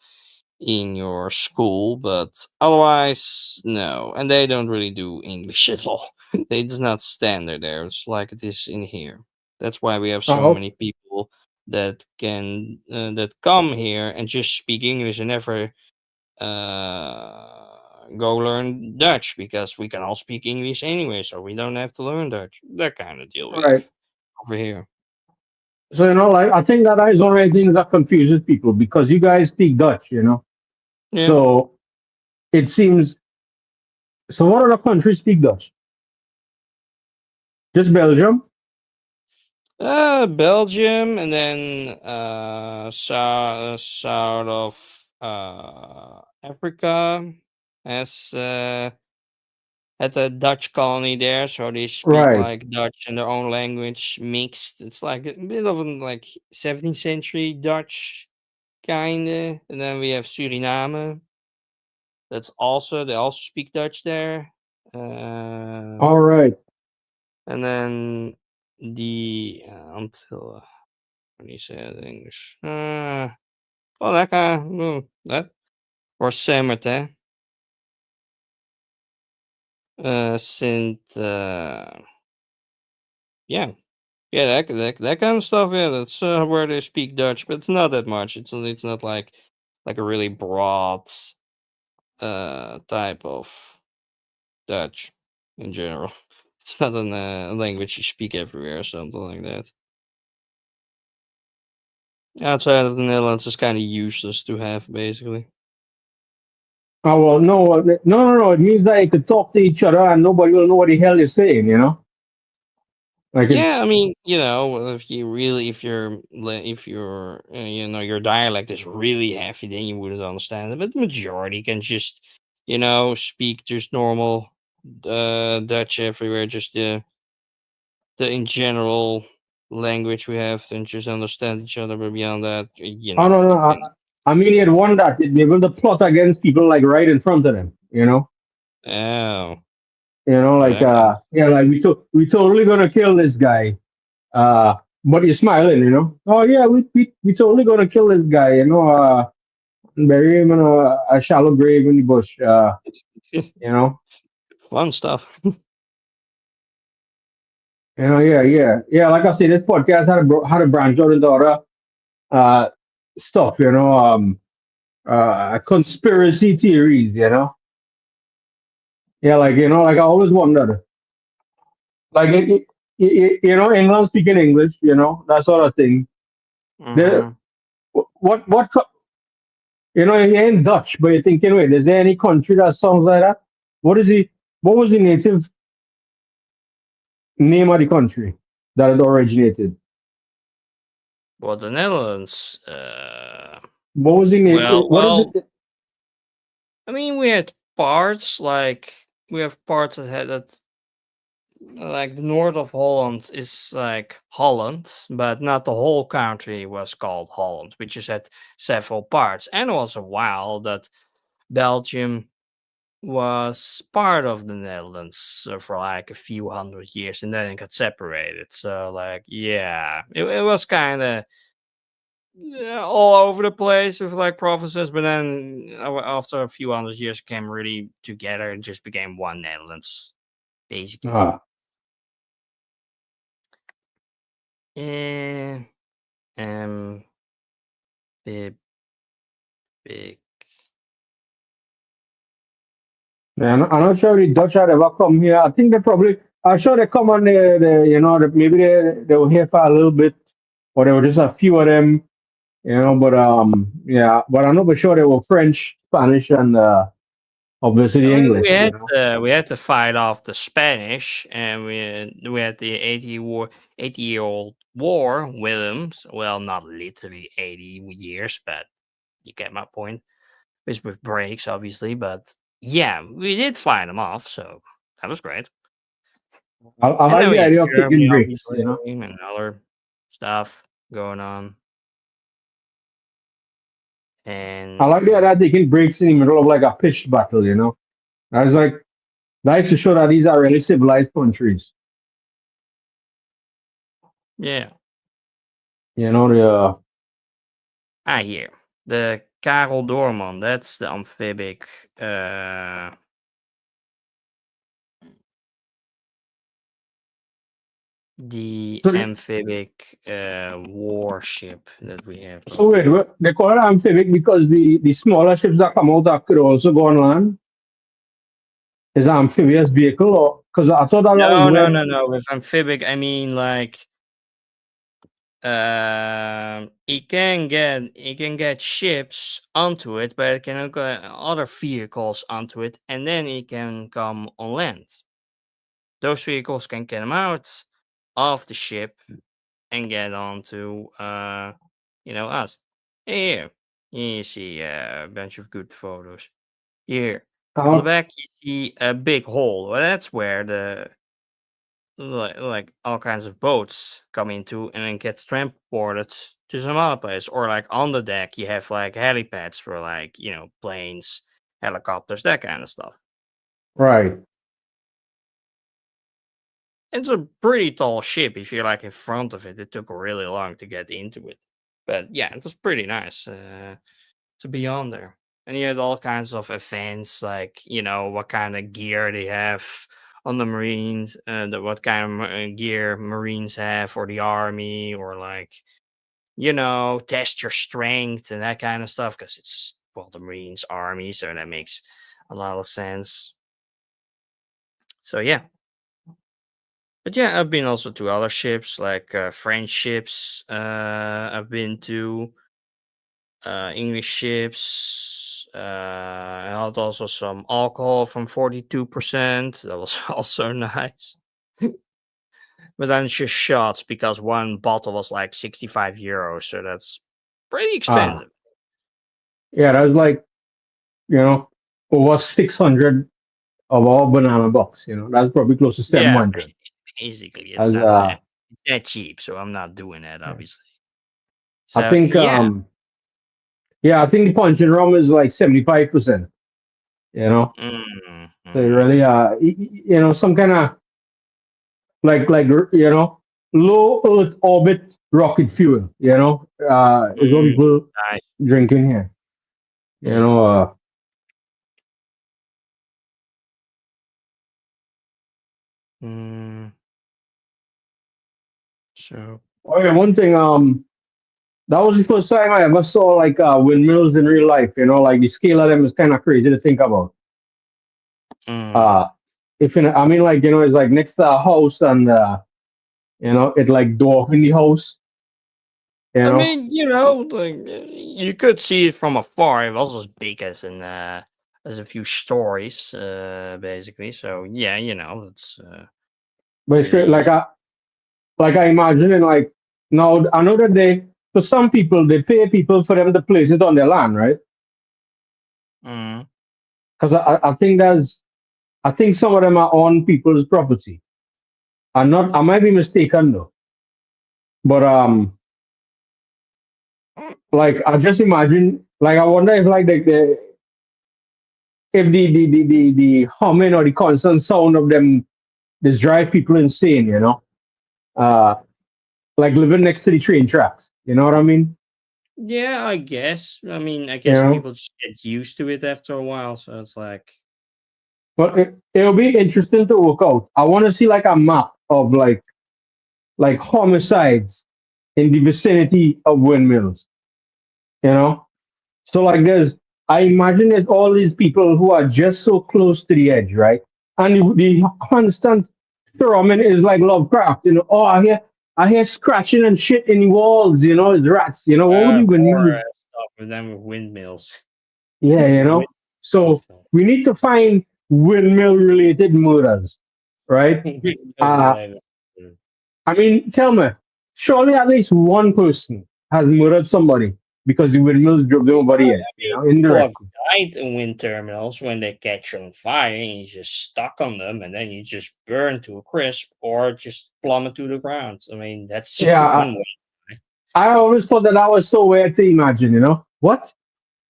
in your school, but otherwise no. And they don't really do English at all. It's not standard there. It's like it is in here. That's why we have so Oh, many people that come here and just speak English and never go learn Dutch because we can all speak English anyway, so we don't have to learn Dutch. That kind of deal we right. have over here. So like I think that is one of the things that confuses people because you guys speak Dutch. You know. Yeah. So it seems. So what other countries speak Dutch? Just Belgium. Belgium, and then south of Africa has had a Dutch colony there, so they speak Right. like Dutch in their own language mixed. It's like a bit of an like 17th century Dutch kinda. And then we have Suriname. They also speak Dutch there. All right. And then the until when you say it in English, well that kind of that or Semerte, Sint, yeah, yeah, that kind of stuff. Yeah, that's where they speak Dutch, but it's not that much. It's not like a really broad type of Dutch in general. It's not a language you speak everywhere or something like that. Outside of the Netherlands, it's kind of useless to have, basically. Oh well, no, no. It means that you could talk to each other and nobody will know what the hell you're saying. You know, like it. Yeah, I mean, if your dialect is really heavy, then you wouldn't understand it. But the majority can just, speak just normal Dutch everywhere. Just the in general language we have and just understand each other. But beyond that, Oh no, no. you can. I mean, he had won that. They'd be able to plot against people like right in front of them. Oh, well, Like that kind of. yeah, like we totally gonna kill this guy. But you're smiling. Oh yeah, we totally gonna kill this guy. And bury him in a shallow grave in the bush. You know, Fun stuff. yeah, yeah, yeah. Like I said, this podcast had a branch out into other uh stuff. Conspiracy theories. Yeah, like like I always wondered, like England speaking English, that sort of thing. The Hmm. what you're in Dutch, but you're thinking, wait, is there any country that sounds like that? What is the what was the native name of the country that it originated? Well, the Netherlands. What was the name? What is Well, it? I mean, we had parts like we have parts that had that like the north of Holland is like Holland, but not the whole country was called Holland. We just had several parts, and it was a while that Belgium was part of the Netherlands for like a few hundred years, and then it got separated. So, like, yeah, it was kind of all over the place with like provinces, but then after a few hundred years, it came really together and just became one Netherlands, basically. Ah, Eh, um, big, big. man, I'm not sure the Dutch had ever come here. I think they probably. I'm sure they come on maybe they were here for a little bit, or there were just a few of them. But yeah, but I'm not for sure they were French, Spanish, and obviously I the mean, English. we had to fight off the Spanish, and we had the 80-year-old war with them. Well, not literally 80 years, but you get my point. It's with breaks, obviously, but yeah, we did fight them off, so that was great. I And like then we the had idea of taking Germany, breaks. obviously, and other stuff going on. I like the And idea of taking breaks in the middle of like a pitched battle. That's like nice to show that these are really civilized countries. yeah, The here. The Karel Doorman, that's the amphibic uh the so, amphibic warship that we have so over wait, here. they call it amphibic because the smaller ships that come out that could also go on land is an amphibious vehicle, or because I thought that was No, no, where. no, no. With amphibic, I mean like it can get ships onto it, but it can get other vehicles onto it, and then it can come on land. Those vehicles can get them out of the ship and get onto us. Here, you see a bunch of good photos. Here on the Uh, back, you see a big hole. Well, that's where the like all kinds of boats come into and then gets transported to some other place. Or like on the deck, you have like helipads for like planes, helicopters, that kind of stuff. right. It's a pretty tall ship. If you're like in front of it, it took really long to get into it. But yeah, it was pretty nice to be on there. And you had all kinds of events, like what kind of gear they have on the Marines, what kind of gear Marines have, or the Army, or like test your strength and that kind of stuff. Because it's the Marines Army, so that makes a lot of sense. So yeah, but yeah, I've been also to other ships, like French ships. I've been to English ships. I had also some alcohol from 42%. That was also nice. But then it's just shots because one bottle was like 65 euros. So that's pretty Ah, expensive. yeah, that's like you know over 600 of all banana bucks. That's probably close to Yeah. 700. Basically, it's As not that cheap, so I'm not doing that, obviously. I So think yeah. yeah, I think the punching rum is like 75%. You know, so you Mhm. really you know, some kind of like you know, low Earth orbit rocket fuel. You know, is what Mm, people nice. drinking here. You Mm, know, mm, so oh yeah, one thing that was the first time I ever saw like windmills in real life. You know, like the scale of them is kind of crazy to think about. mm. Uh, if in, I mean, like you know, it's like next to a house, and you know, it like dwarfing the house. You I know, mean, like, you could see it from afar. It was as big as a few stories, basically. So yeah, it's but it's great. really. Like I imagine, and like now I know that they for some people they pay people for them to place it on their land, right? Mm. Because I think I think some of them are on people's property. I'm not. I might be mistaken though, but like I just imagine, like I wonder if like the if the humming or the constant sound of them just drive people insane, you know? Uh, like living next to the train tracks. You know what I mean? Yeah, I guess. I mean, I You guess know? people just get used to it after a while. So it's like, But it'll be interesting to work out. I want to see like a map of like homicides in the vicinity of windmills. You know? So like I imagine there's all these people who are just so close to the edge, right? And the constant thrumming is like Lovecraft, you know. Oh, I hear scratching and shit in the walls, you know, it's rats. You know, what would you when you horror would stuff with them with windmills. yeah, you Wind know. So stuff. we need to find windmill related murders, right? Windmill Uh related. Mm. I mean, tell me, surely at least one person has murdered somebody because the windmills drove them over the edge, I you mean, know, people have indirectly. died in wind terminals when they catch on fire and you just stuck on them and then you just burn to a crisp or just plummet to the ground. I mean, that's Yeah, one way. I always thought that was so weird to imagine, you know? What?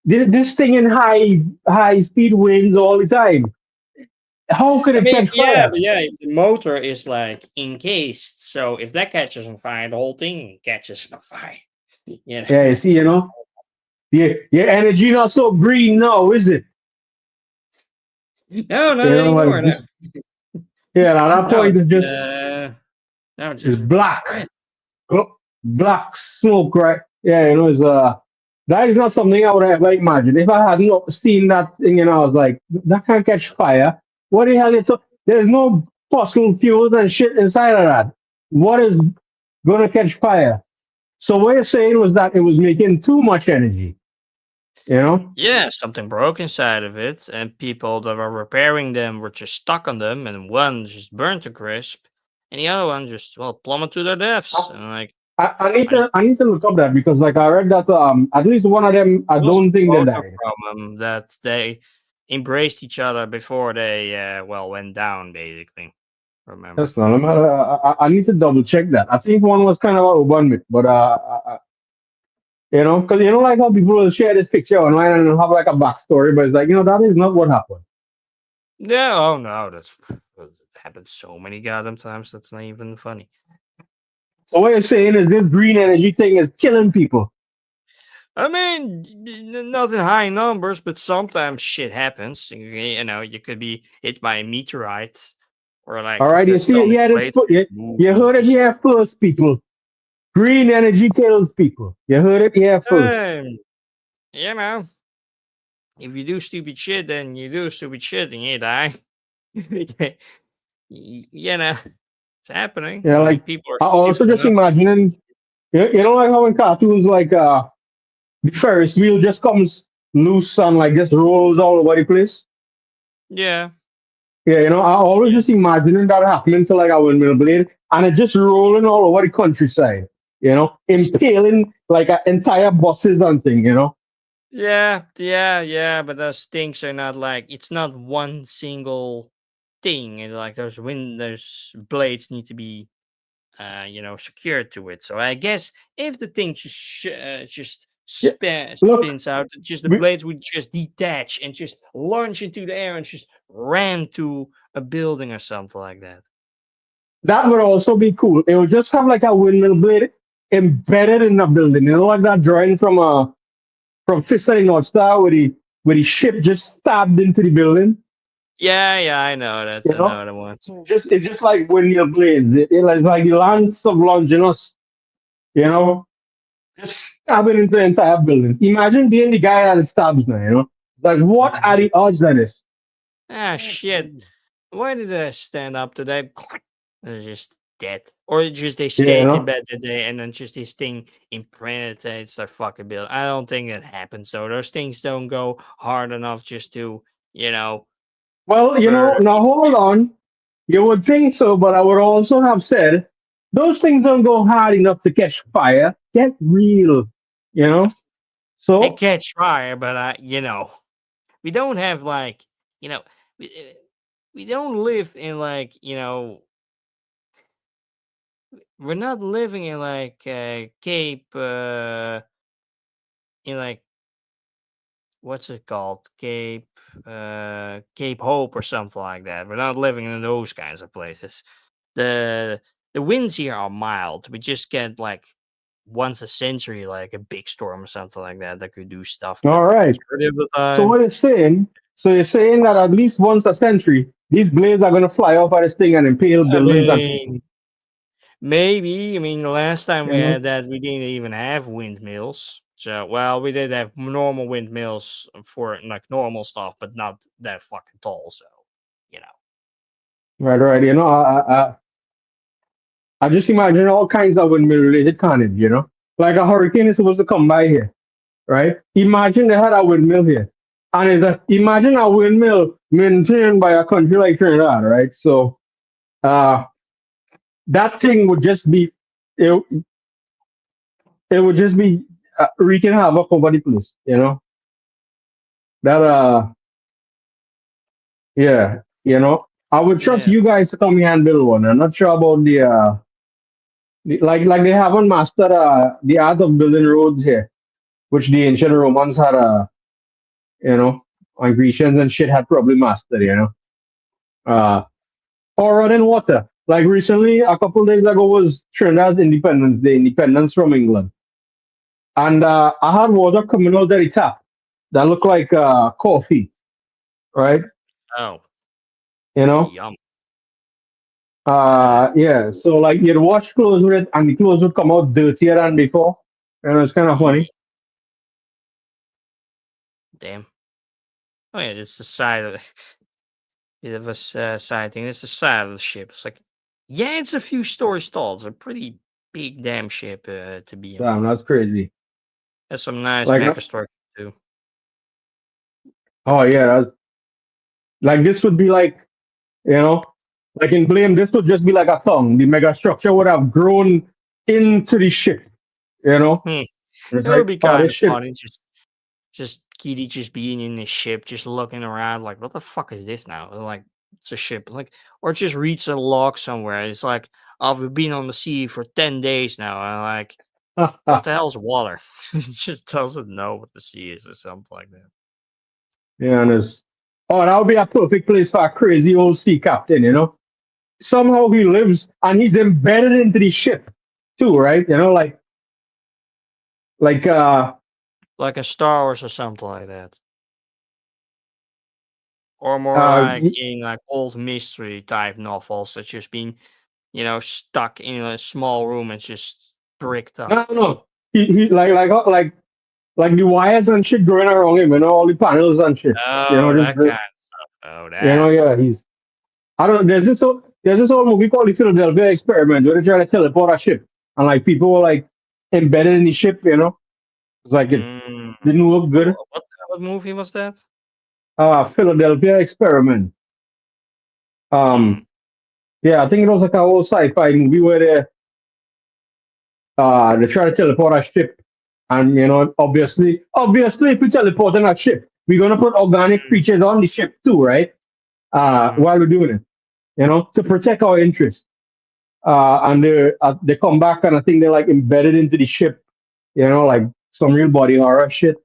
This thing in high speed winds all the time. How could I it mean, catch yeah, fire? but yeah, the motor is like encased, so if that catches on fire, the whole thing catches on fire. You Yeah, you know, see, you know? Your energy not so green now, is it? no, not You know, like anymore. No, this yeah, at that no, point it's just it's it's just black. red. Black smoke, right? Yeah, you know, it's that is not something I would ever imagine. If I had not seen that thing, you know, I was like, that can't catch fire. What the hell? There's no fossil fuels and shit inside of that. What is gonna catch fire? So what you're saying was that it was making too much energy, you know? Yeah, something broke inside of it, and people that were repairing them were just stuck on them, and one just burned to crisp, and the other one just plummeted to their deaths. And like, I don't- I need to look up that because like I read that at least one of them I it was don't a think they photo died. from them that they embraced each other before they went down. Basically, remember? That's not. I need to double check that. I think one was kind of a urban myth, but you know, because you know, like how people will share this picture online and have like a backstory, but it's like you know that is not what happened. Yeah. Oh no, that's it happened so many goddamn times. That's not even funny. So what you're saying is this green energy thing is killing people. I mean, not in high numbers, but sometimes shit happens. You could be hit by a meteorite, or All like right, you see, tectonic yeah, plates just move you and heard it just. here first, people. Green energy kills people. You heard it here first. Um, you know, if you do stupid shit, then you do stupid shit and you die. You know, it's happening. Yeah, I mean, like people are I also stupid just enough. imagining, you know, like how in cartoons, like the Ferris wheel just comes loose and like just rolls all over the place. Yeah. Yeah, you know, I always just imagining that happening to like a windmill blade and it just rolling all over the countryside, you know, impaling like entire buses and thing, you know. Yeah, yeah, yeah, but those things are not like it's not one single. thing, and like those blades need to be secured to it. So I guess if the thing just Yeah. Look, spins out, just the we, blades would just detach and just launch into the air and just ram to a building or something like that. that would also be cool. It would just have like a windmill blade embedded in the building. You know, like that drawing from Fist of the North Star where the ship just stabbed into the building. Yeah, yeah, I know that's You know, another one. so it's just like windmill blades. It's like the lance of Longinus. You know, just stabbing into the entire building. Imagine being the guy that stabs now. You know, like what are the odds of this? Ah, shit. Why did I stand up today? They're just dead. Or just they Yeah, you stayed in know. bed today and then just this thing impregnates their fucking build. I don't think that happens. So those things don't go hard enough just to, you know, Well, you know, murder now people. hold on. You would think so, but I would also have said those things don't go hard enough to catch fire. Get real, you know. They So, catch fire, but we don't have like, you know, we, we don't live in like, we're not living in like Cape, in like what's it called? Cape Hope or something like that. We're not living in those kinds of places. The the winds here are mild. We just get like once a century, like a big storm or something like that could do stuff. all But right. majority of the So time, what it's saying? So you're saying that at least once a century, these blades are going to fly off at this thing and impale I buildings and people. mean, maybe. I mean, the last time we You know? had that, we didn't even have windmills. So, well, we did have normal windmills for like normal stuff, but not that fucking tall. So, you know. Right, right. You know, I just imagine all kinds of windmill related carnage. You know, like a hurricane is supposed to come by here, right? Imagine they had a windmill here. And imagine a windmill maintained by a country like Trinidad, right? So uh, that thing would just be, it, it would just be wreaking havoc over the place, you know? That, yeah, you know? I would trust Yeah. you guys to come here and build one. I'm not sure about like they haven't mastered the art of building roads here, which the ancient Romans had, you know, and Grecians and shit had probably mastered, you know? Uh, or running water. Like recently, a couple days ago was Trinidad's Independence Day, independence from England. And I had water coming out of the tap that looked like coffee, right? Oh, You know? yum. That's Yeah. So like you'd wash clothes with it and the clothes would come out dirtier than before. And it's kind of mm, funny. damn. Oh yeah, it's the side of it was side thing. It's the side of the ship. It's like, yeah, it's a few stories tall. It's a pretty big damn ship to be on. Damn, that's crazy. Has some nice Like, mecha structure too. oh yeah, that's like this would be like, you know, like in Blame, this would just be like a tongue. The mega structure would have grown into the ship, you know? Hmm. And it's It would like, be oh, kind this of ship. funny, just Kitty just being in the ship, just looking around, like, what the fuck is this now? Like, it's a ship, like, or just reads a log somewhere. It's like, oh, we've been on the sea for 10 days now, and like, what the hell's water? It just doesn't know what the sea is or something like that. Yeah, and it's, oh, that would be a perfect place for a crazy old sea captain, you know? Somehow he lives and he's embedded into the ship too, right? You know, like Like a Star Wars or something like that. Or more uh like in like old mystery type novels that's just being, stuck in a small room and just bricked up. no, no, no. He like the wires and shit going around him, you know, all the panels and shit. You know, Oh, just that kind of stuff. Oh, you know, that. yeah, he's I don't there's this old movie called the Philadelphia Experiment where they try to teleport a ship and like people were like embedded in the ship, you know. It's like it Mm. didn't look good. What movie was that? Philadelphia Experiment. Mm. Um yeah, I think it was like a old sci-fi movie where they try to teleport a ship. And you know, obviously if we teleport on a ship, we're gonna put organic Mm. creatures on the ship too, right? Mm. While we're doing it. to protect our interests. And they come back and I think they're like embedded into the ship, like some real body horror shit.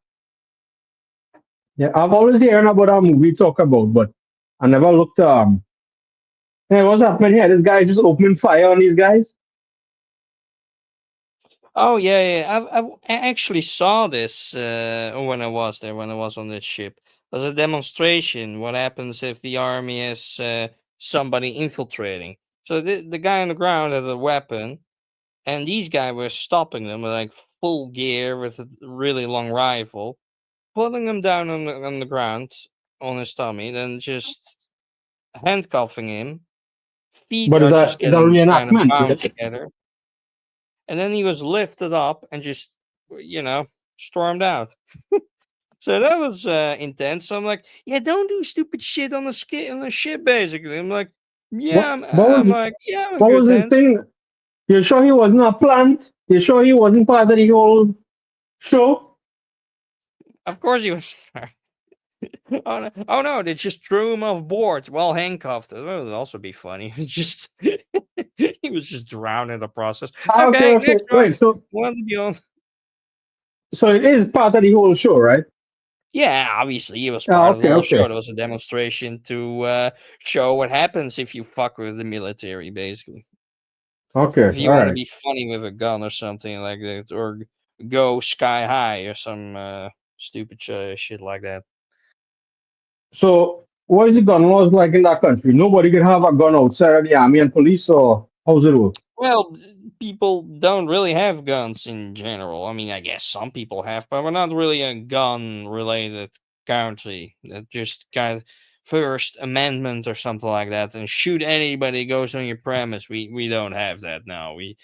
Yeah, I've always heard about that movie talk about, but I never looked. Hey, what's happening here? This guy just opening fire on these guys. Oh yeah, yeah. I actually saw this when I was there, when I was on this ship. It was a demonstration. What happens if the army has somebody infiltrating? So the guy on the ground had a weapon, and these guys were stopping them with like full gear with a really long rifle, putting him down on the ground on his tummy, then just handcuffing him. Feet But are is just that a getting kind of reenactment? bound Yes. together, and then he was lifted up and just you know stormed out. So that was intense. So I'm like, yeah, don't do stupid shit on the on the ship. Basically, I'm like, What yeah, what was I'm a what good was his hands. thing? You sure he wasn't a plant? You sure he wasn't part of the whole show? Of course he was. Oh no! Oh no! They just threw him off board while handcuffed. That would also be funny. Just he was just drowned in the process. Ah, okay, Okay, okay. next one. Wait, so One to be on. it is part of the whole show, right? Yeah, obviously he was Ah, part of the okay, whole okay, show. There was a demonstration to show what happens if you fuck with the military, basically. okay. If you All want to right. be funny with a gun or something like that, or go sky high or some stupid shit like that. So what is the gun laws like in that country? Nobody can have a gun outside of the army and police, or how's it work? Well, people don't really have guns in general. I mean, I guess some people have, but we're not really a gun-related country. That just kind of First Amendment or something like that, and shoot anybody goes on your premise. We don't have that now. We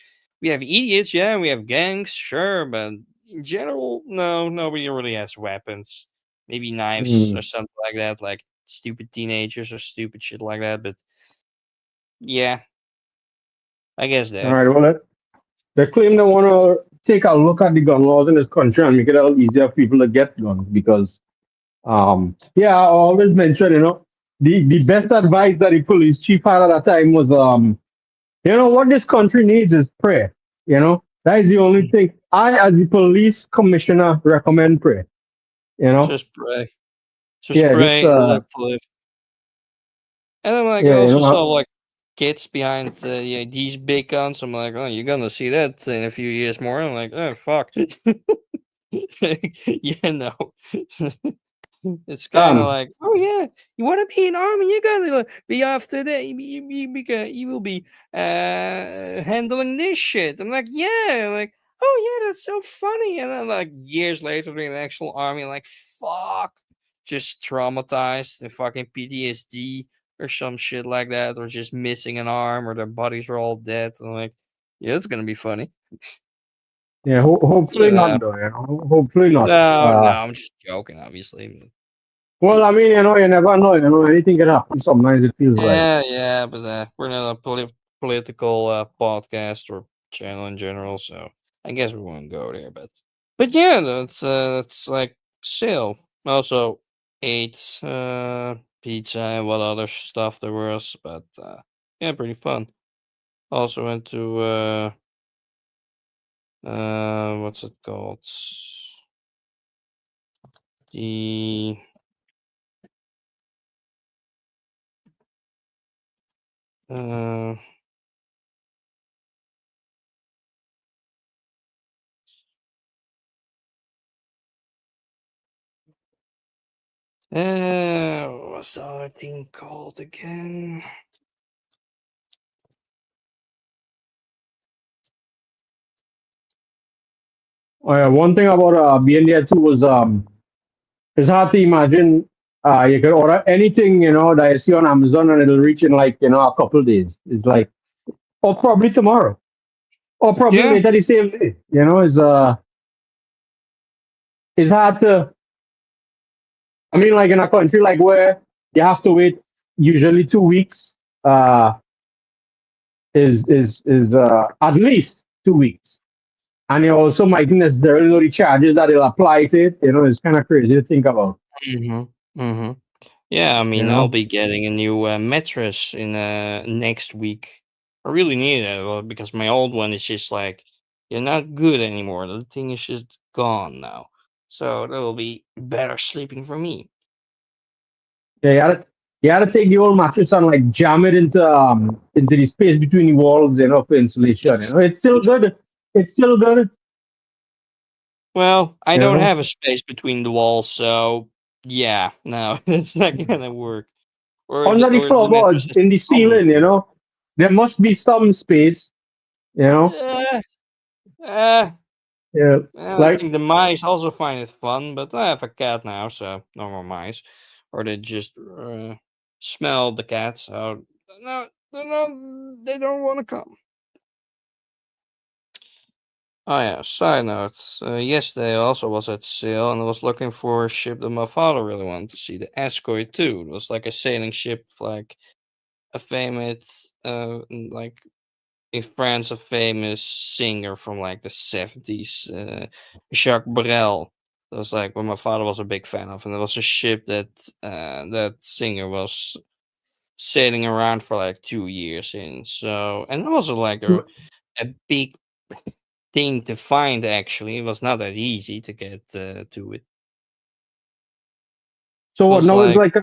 have idiots, yeah. We have gangs, sure, but in general, no, nobody really has weapons. Maybe knives or Hmm. something like that, like stupid teenagers or stupid shit like that. But yeah, I guess All right. that. Well, they claim they want to take a look at the gun laws in this country and make it a little easier for people to get guns because, yeah, I always mention, the best advice that the police chief had at that time was, what this country needs is prayer. That is the only thing I, as the police commissioner, recommend prayer. You know, Just pray. Just yeah, just pray and live to live. And then like I yeah, also saw like kids behind yeah, these big guns. I'm like, oh, you're gonna see that in a few years more. I'm like, oh fuck. Yeah, no. It's kind of um, like, oh yeah, you want to be in army, you gotta be after that. You will be handling this shit. I'm like, yeah, like, oh yeah, that's so funny. And then like years later, in the actual army, like, fuck, just traumatized and fucking PTSD or some shit like that, or just missing an arm, or their bodies are all dead. I'm like, yeah, it's gonna be funny. yeah, hopefully You not know, though. Hopefully not. no, I'm just joking, obviously. Well, I mean, you never know. Anything can happen. Sometimes it feels like. Yeah, yeah, but we're not a political podcast or channel in general, so I guess we won't go there. But yeah, that's like sale. Also ate pizza and what other stuff there was, but yeah, pretty fun. Also went to what's it called? The uh what's the other thing called again? One thing about being there too was it's hard to imagine. You can order anything that you see on Amazon and it'll reach in like a couple of days. It's like, or probably tomorrow, or probably Yeah, later the same day. It's hard to. I mean, like in a country like where you have to wait usually 2 weeks, uh, is at least 2 weeks, and you also might not necessarily know the charges that they'll apply to it. It's kind of crazy to think about. mm-hmm. Mm-hmm. Yeah, I You mean, I'll know. be getting a new mattress in next week. I really need it because my old one is just like, you're not good anymore. The thing is just gone now. So that will be better sleeping for me. Yeah, you gotta take the old mattress and like jam it into the space between the walls, for insulation. It's still good. It's still good. Well, I You don't know, have a space between the walls, so yeah, no, it's not gonna work. under the Or the mattress floorboards, is in the probably ceiling. There must be some space. You know, uh, uh, yeah, I like think the mice also find it fun, but I have a cat now, so no more mice. Or they just smell the cat, so no, they don't want to come. Oh yeah, side note. Yesterday I also was at sale and I was looking for a ship that my father really wanted to see, the Ascoy 2. It was like a sailing ship, like a famous, like in France, a famous singer from like the 70s, Jacques Brel. That was like what my father was a big fan of, and it was a ship that that singer was sailing around for like 2 years in. So, and it was like a big thing to find. Actually, it was not that easy to get to it. so. It What was now is like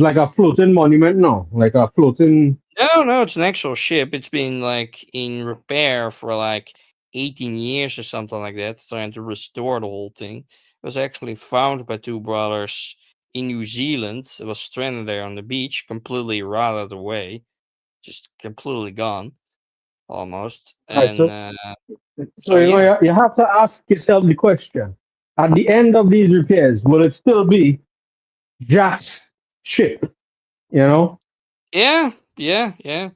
like a floating monument now, like a floating. no, it's an actual ship. It's been like in repair for like 18 years or something like that, trying to restore the whole thing. It was actually found by two brothers in New Zealand. It was stranded there on the beach, completely rotted away, just completely gone, almost. Right, And so so so yeah, you have to ask yourself the question: at the end of these repairs, will it still be just ship? You know, yeah, yeah, yeah,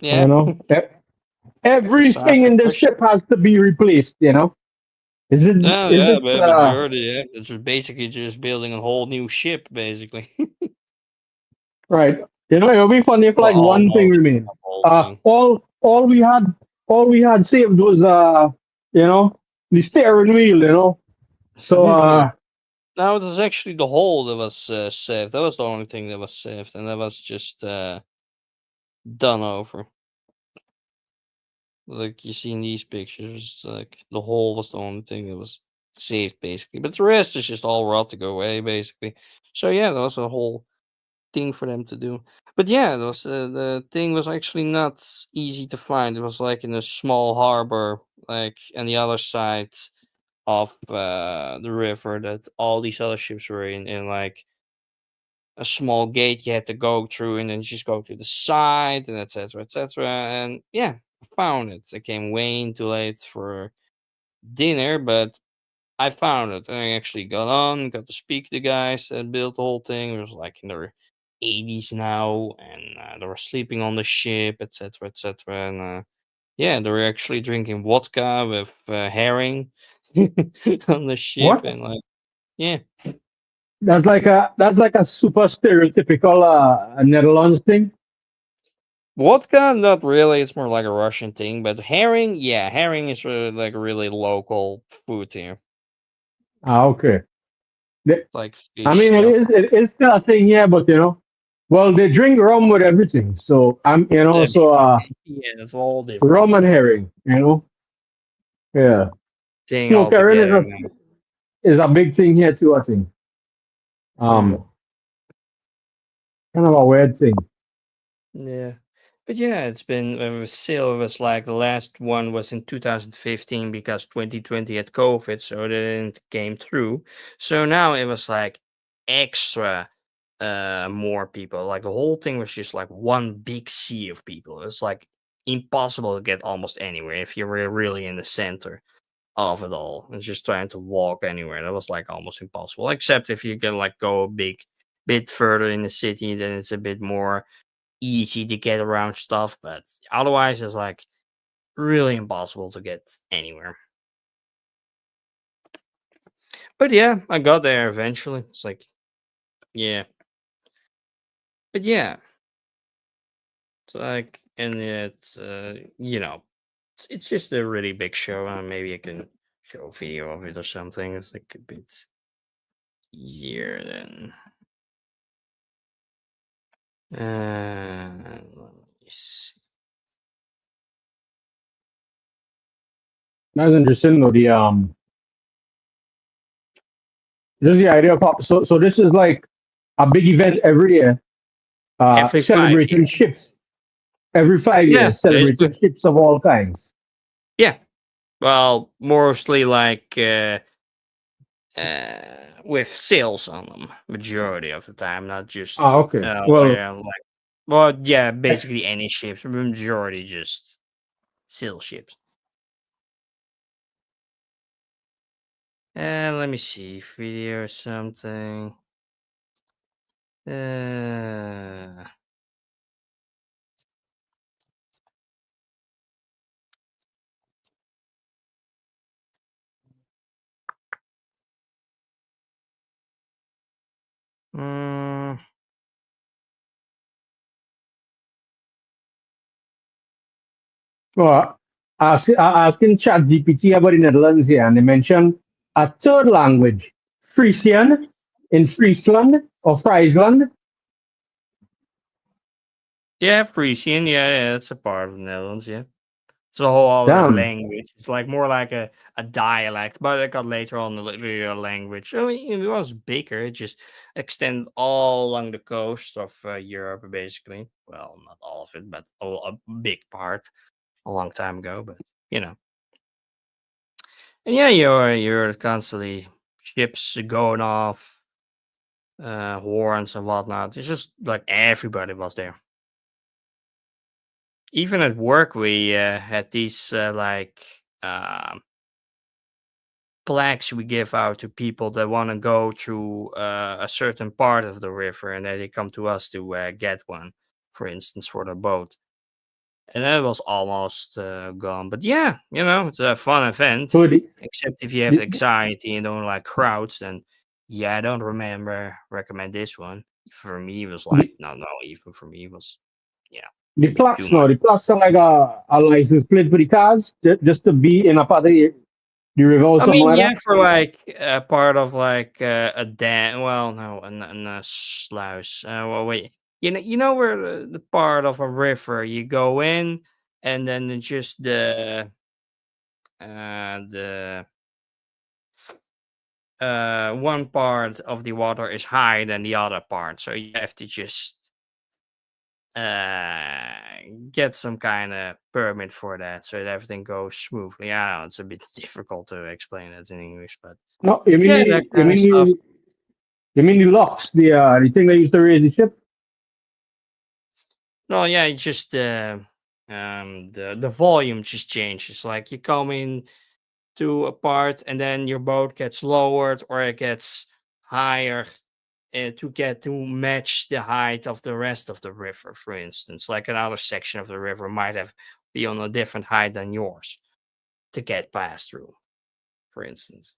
you yeah. know, The everything sci-fi in the question. ship has to be replaced. Is it No, is yeah, it but majority, yeah. It's basically just building a whole new ship, basically. right? It'll be funny if Well, like one thing almost remained. the whole thing. All we had saved was you know, the steering wheel. So Yeah. No, it was actually the hole that was saved. That was the only thing that was saved, and that was just done over. Like you see in these pictures, like the hole was the only thing that was saved, basically. But the rest is just all rot to go away, basically. So yeah, that was a whole thing for them to do. But yeah, the thing was actually not easy to find. It was like in a small harbor, like on the other side of the river that all these other ships were in like a small gate you had to go through and then just go to the side and etc etc. And yeah, I found it. I came way too late for dinner, but I found it. And I actually got to speak to the guys that built the whole thing. It was like in their 80s now, and they were sleeping on the ship, etc etc. And yeah, they were actually drinking vodka with herring on the ship, what? and like yeah. That's like a super stereotypical Netherlands thing. Vodka, not really. It's more like a Russian thing. But herring, yeah, herring is like a really local food here. Ah, okay. The- Like I fish mean, it stuff. is it is still a thing here, but well, they drink rum with everything. So Yeah, so yeah, it's all rum different and herring. Yeah. thing Snow Karen is altogether a now. is a big thing here too. I think. Mm, Um, kind of a weird thing. yeah. But yeah, it's been sale was like the last one was in 2015 because 2020 had COVID, so they didn't came through. So now it was like extra more people. Like the whole thing was just like one big sea of people. It's like impossible to get almost anywhere if you were really in the center of it all and just trying to walk anywhere. That was like almost impossible. Except if you can like go a big bit further in the city, then it's a bit more easy to get around stuff, but otherwise it's like really impossible to get anywhere. But yeah, I got there eventually. It's like yeah. But yeah, it's like and it's it's just a really big show and maybe I can show a video of it or something. It's like a bit easier than Let me see. That's interesting though. Just the idea of so this is like a big event every year, Every 5 years. celebrating ships every five Yeah, years, basically. celebrating ships of all kinds. Yeah. Well, mostly like with sails on them, majority of the time, not just Ah, okay. Well, yeah, like well, yeah, ex- basically any ships, majority just sail ships. Let me see, video or something. Uh, mm, well, asking ChatGPT about the Netherlands here, and they mentioned a third language, Frisian, in Friesland or Friesland. yeah, Frisian, yeah, that's a part of the Netherlands, yeah. It's a whole other Damn, language. It's like more like a dialect, but it got later on literally a language. I mean, it was bigger. It just extended all along the coast of Europe, basically. Well, not all of it, but a big part a long time ago. But you know, and yeah, you're constantly ships going off, horns and whatnot. It's just like everybody was there. Even at work, we had these plaques we give out to people that want to go to a certain part of the river, and then they come to us to get one, for instance, for the boat. And that was almost gone. But yeah, it's a fun event. so Except if you have the, anxiety and don't like crowds, then yeah, I don't recommend this one. For me, it was like the, no, even for me, it was yeah, the a bit too plaques, no, much. the plaques are like a license plate for the cars, just to be in a part of the river or I something mean, like yeah, that. for like part of like a dam. Well, no, a sluice. Well, wait, you know where the part of a river you go in, and then it's just the one part of the water is higher than the other part, so you have to just uh get some kind of permit for that, so that everything goes smoothly. I know it's a bit difficult to explain it in English, but No, yeah, that kind of stuff. you mean the locks, the thing they used to raise the ship. No, yeah, it's just the volume just changes. Like you come in to a part and then your boat gets lowered or it gets higher to get to match the height of the rest of the river, for instance. Like another section of the river might have be on a different height than yours to get past through, for instance.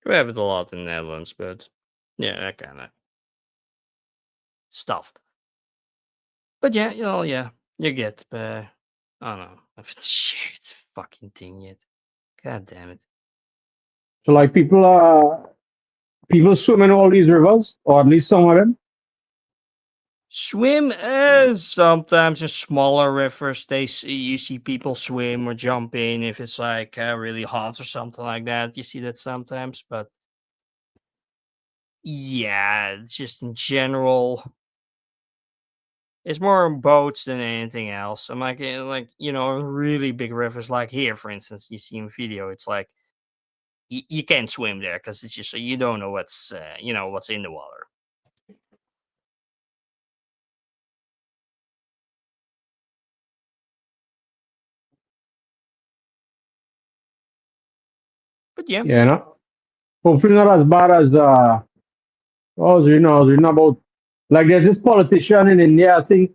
We have it a lot in the Netherlands, but yeah, that kind of stuff. But yeah, yeah, you get, I don't know. I haven't shared the fucking thing yet. God damn it. So like people swim in all these rivers, or at least some of them. Swim sometimes in smaller rivers. You see people swim or jump in if it's like really hot or something like that. You see that sometimes, but yeah, just in general, it's more boats than anything else. I'm like, really big rivers like here, for instance. You see in video, it's like you can't swim there because it's just you don't know what's in the water. But yeah, Yeah, no. Hopefully not as bad as I was reading about like there's this politician in India. I think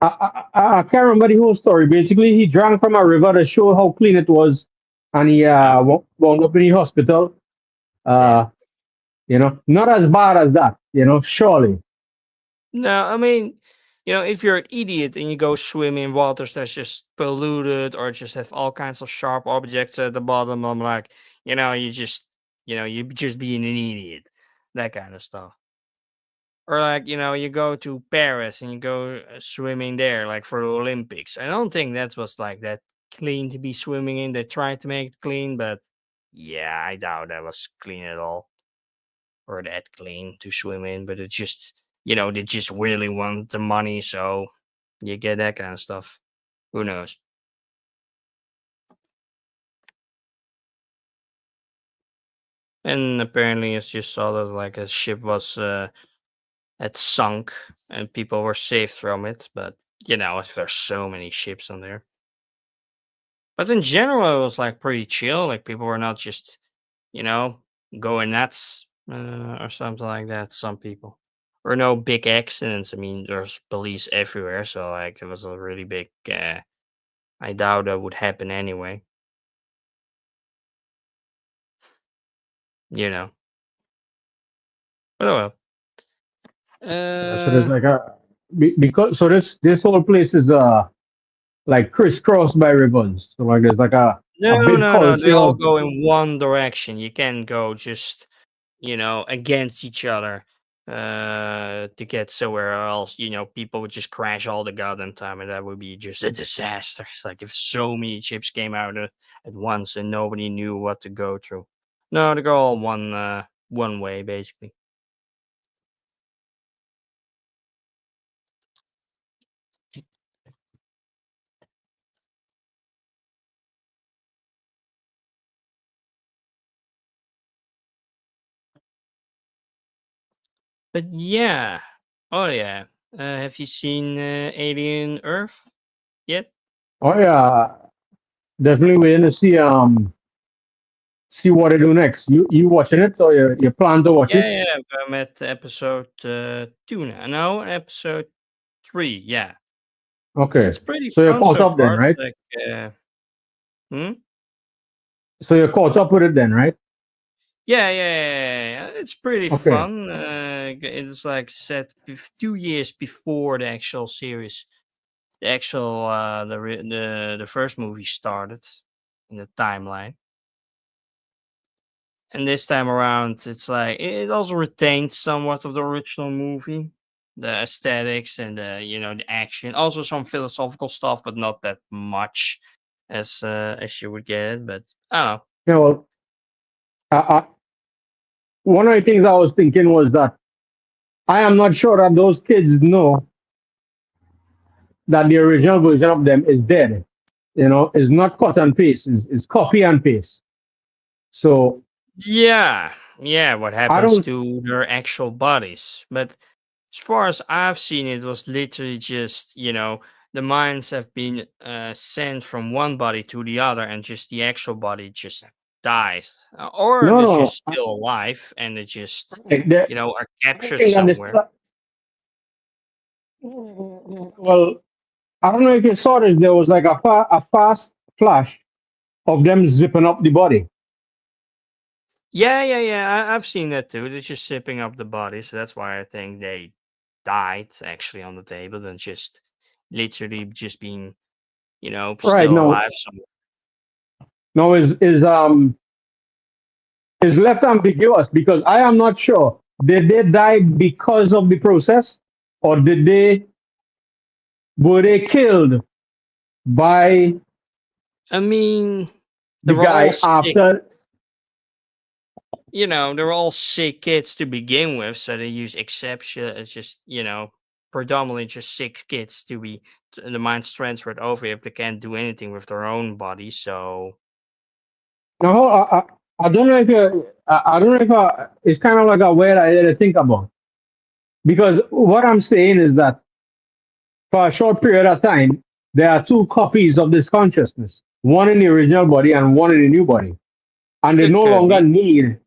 I can't remember the whole story. Basically, he drank from a river to show how clean it was, and he oh wound up in the hospital. damn. Uh, not as bad as that. Surely. No, I mean, if you're an idiot and you go swim in waters that's just polluted or just have all kinds of sharp objects at the bottom, I'm like, you just being an idiot. that kind of stuff. Or like, you go to Paris and you go swimming there, like for the Olympics. I don't think that was like that clean to be swimming in. They tried to make it clean, but yeah, I doubt that was clean at all or that clean to swim in. But it just, they just really want the money, so you get that kind of stuff. Who knows? And apparently, it's just saw that like a ship was had sunk and people were saved from it. But if there's so many ships on there. But in general, it was like pretty chill. Like people were not just, you know, going nuts or something like that. Some people, or no big accidents. I mean, there's police everywhere, so like it was a really big. I doubt that would happen anyway. You know, but oh well. Yeah, so there's Uh, like a because so this whole place is like crisscrossed by rivers. So like there's like a no, big no, no. They culture all of go in one direction. You can't go just against each other to get somewhere else. People would just crash all the goddamn time, and that would be just a disaster. It's like if so many chips came out at once and nobody knew what to go through. No, they go all one way basically. But yeah, oh yeah. Have you seen Alien Earth yet? oh yeah, definitely waiting to see what they do next. You watching it or you plan to watch Yeah, it? yeah. I'm at episode 2 now. No, episode 3. Yeah, Okay, it's pretty so you're fun caught so up then, far. It's right? like, hmm? So you're caught up with it then, right? Yeah, yeah, yeah, yeah. It's pretty Okay, fun. It's like set 2 years before the actual series, the actual the first movie started in the timeline. And this time around, it's like it also retains somewhat of the original movie, the aesthetics and the action, also some philosophical stuff, but not that much as you would get it. But I don't know. yeah. Well, I, one of the things I was thinking was that I am not sure that those kids know that the original version of them is dead. Is not cut and paste, is copy and paste. So Yeah, yeah, what I happens don't to their actual bodies. But as far as I've seen, it was literally just, the minds have been sent from one body to the other, and just the actual body just dies. Or no it's no. just still alive and it just, There, are I captured think that this. somewhere. Well, I don't know if you saw this. There was like a fast flash of them zipping up the body. Yeah, yeah, yeah. I've seen that too. They're just sipping up the body. So that's why I think they died actually on the table and just literally just being Right still now, alive somewhere. now is left ambiguous because I am not sure. Did they die because of the process, or were they killed by I mean, they the were all guy sick. after? They were all sick kids to begin with, so they use exception. It's just predominantly just sick kids to be the mind's transferred over if they can't do anything with their own body. So Now, I don't know if I don't know if it's kind of like a weird idea to think about because what I'm saying is that for a short period of time, there are two copies of this consciousness, one in the original body and one in the new body. And they it no could longer be need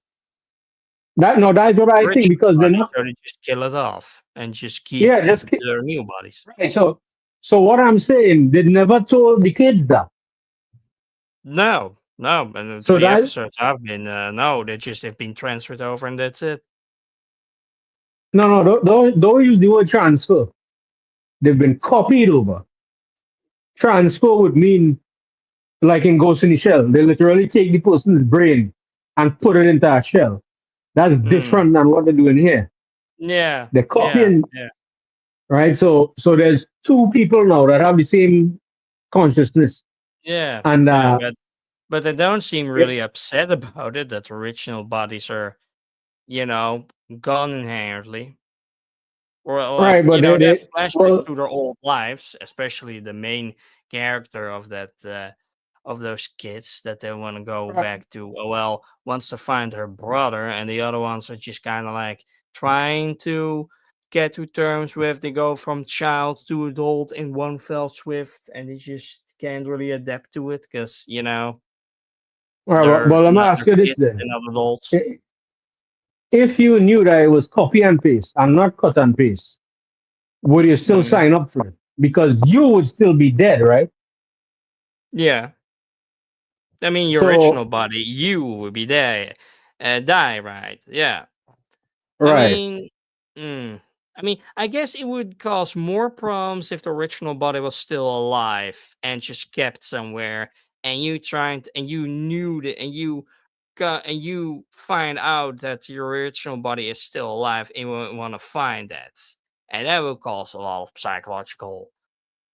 that. No, that's what I think original because they're body, not, so they just kill it off and just keep yeah, their new bodies. right. So what I'm saying, they never told the kids that. No, no, and the So three that, episodes I've been no, they just have been transferred over and that's it. no, no, don't use the word transfer. They've been copied over. Transfer would mean like in Ghost in the Shell, they literally take the person's brain and put it into a shell. That's Mm. different than what they're doing here. Yeah. They're Yeah. copying, Yeah. right? So there's two people now that have the same consciousness, Yeah. and Yeah. But they don't seem yeah, really upset about it that original bodies are, you know, gone inherently. Or like, right. But they have flashbacks well, to their old lives, especially the main character of that of those kids that they want to go right, back to. Well, wants to find her brother, and the other ones are just kind of like trying to get to terms with. They go from child to adult in one fell swift, and they just can't really adapt to it because right, they're but let me they're ask you this kids then: and not adults. I- if you knew that it was copy and paste and not cut and paste, would you still Mm, sign up for it? Because you would still be dead, right? yeah. I mean, your original So, body, you will be there, die, right? Yeah. I right, mean, mm, I guess it would cause more problems if the original body was still alive and just kept somewhere, and and you knew that, and you got, and you find out that your original body is still alive, and you want to find that, and that will cause a lot of psychological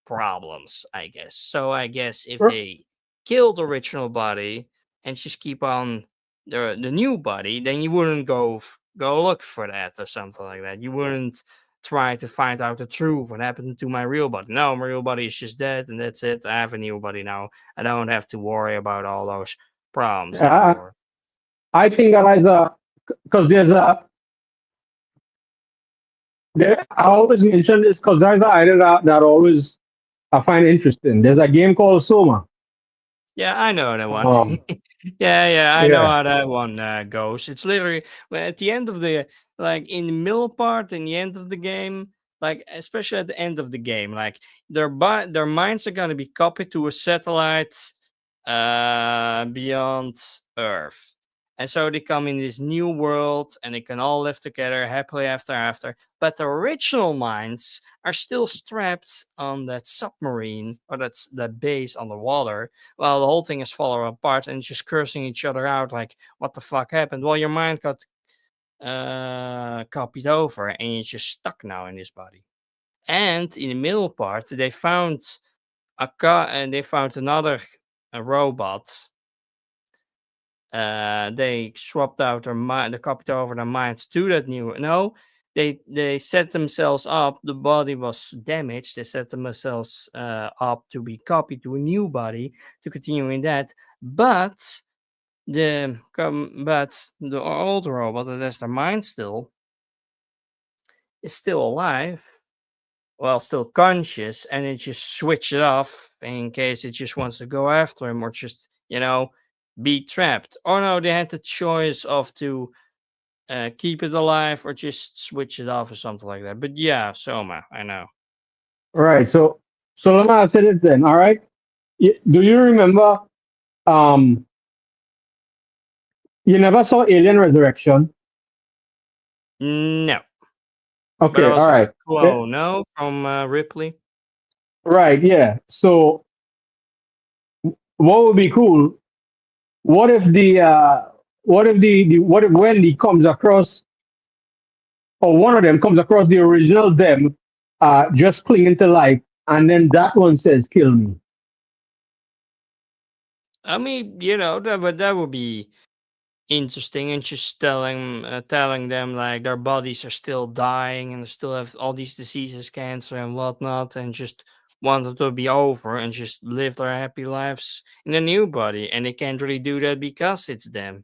problems, I guess. So I guess if r- they kill the original body and just keep on the new body, then you wouldn't go look for that or something like that. You wouldn't try to find out the truth. What happened to my real body? No, my real body is just dead, and that's it. I have a new body now. I don't have to worry about all those problems I, anymore. I think that is a because there. I always mention this because there's an idea that always I find interesting. There's a game called Soma. Yeah, I know that one. Um, Yeah, I know yeah, how that one goes. It's literally well, at the end of the like in the middle part, in the end of the game, like especially at the end of the game, like their minds are gonna be copied to a satellite beyond Earth. And so they come in this new world and they can all live together happily after. But the original minds are still strapped on that submarine or that's the base on the water. Well, the whole thing is falling apart and just cursing each other out like, what the fuck happened? Well, your mind got copied over and you're just stuck now in this body. And in the middle part, they found a car and they found another robot. They swapped out their mind, they copied over their minds to that new. No, they set themselves up. The body was damaged. They set themselves up to be copied to a new body to continue in that. But the old robot that has their mind still is still alive. Well, still conscious, and it just switch it off in case it just wants to go after him or just be trapped. Or no, they had the choice of to keep it alive or just switch it off or something like that. But yeah, Soma, I know. right. So let me ask you this then. All right. Do you remember? Um, you never saw Alien Resurrection? No, but it Okay. All was a right. quote, no, from Ripley. Right. Yeah. So what would be cool? What if what if Wendy comes across or one of them comes across the original them just clinging to life, and then that one says, "Kill me." I mean, that would be interesting and just telling them like their bodies are still dying and they still have all these diseases, cancer and whatnot, and just want it to be over and just live their happy lives in a new body, and they can't really do that because it's them.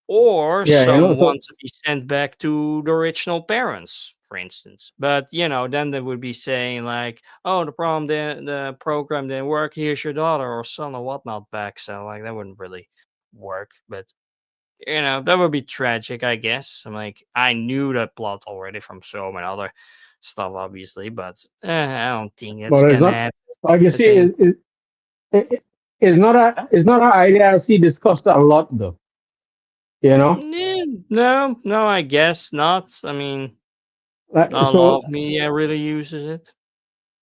Or Yeah. some So want to be sent back to the original parents, for instance. But then they would be saying like, "Oh, the program didn't work. Here's your daughter or son or whatnot back." So like that wouldn't really work. But that would be tragic, I guess. I'm like, I knew that plot already from so many other stuff, obviously, but I don't think it's but it's gonna not happen. like you I see. think It's not an idea I see discussed a lot though. You know. no, no, I guess not. I mean, not a lot So of media really uses it.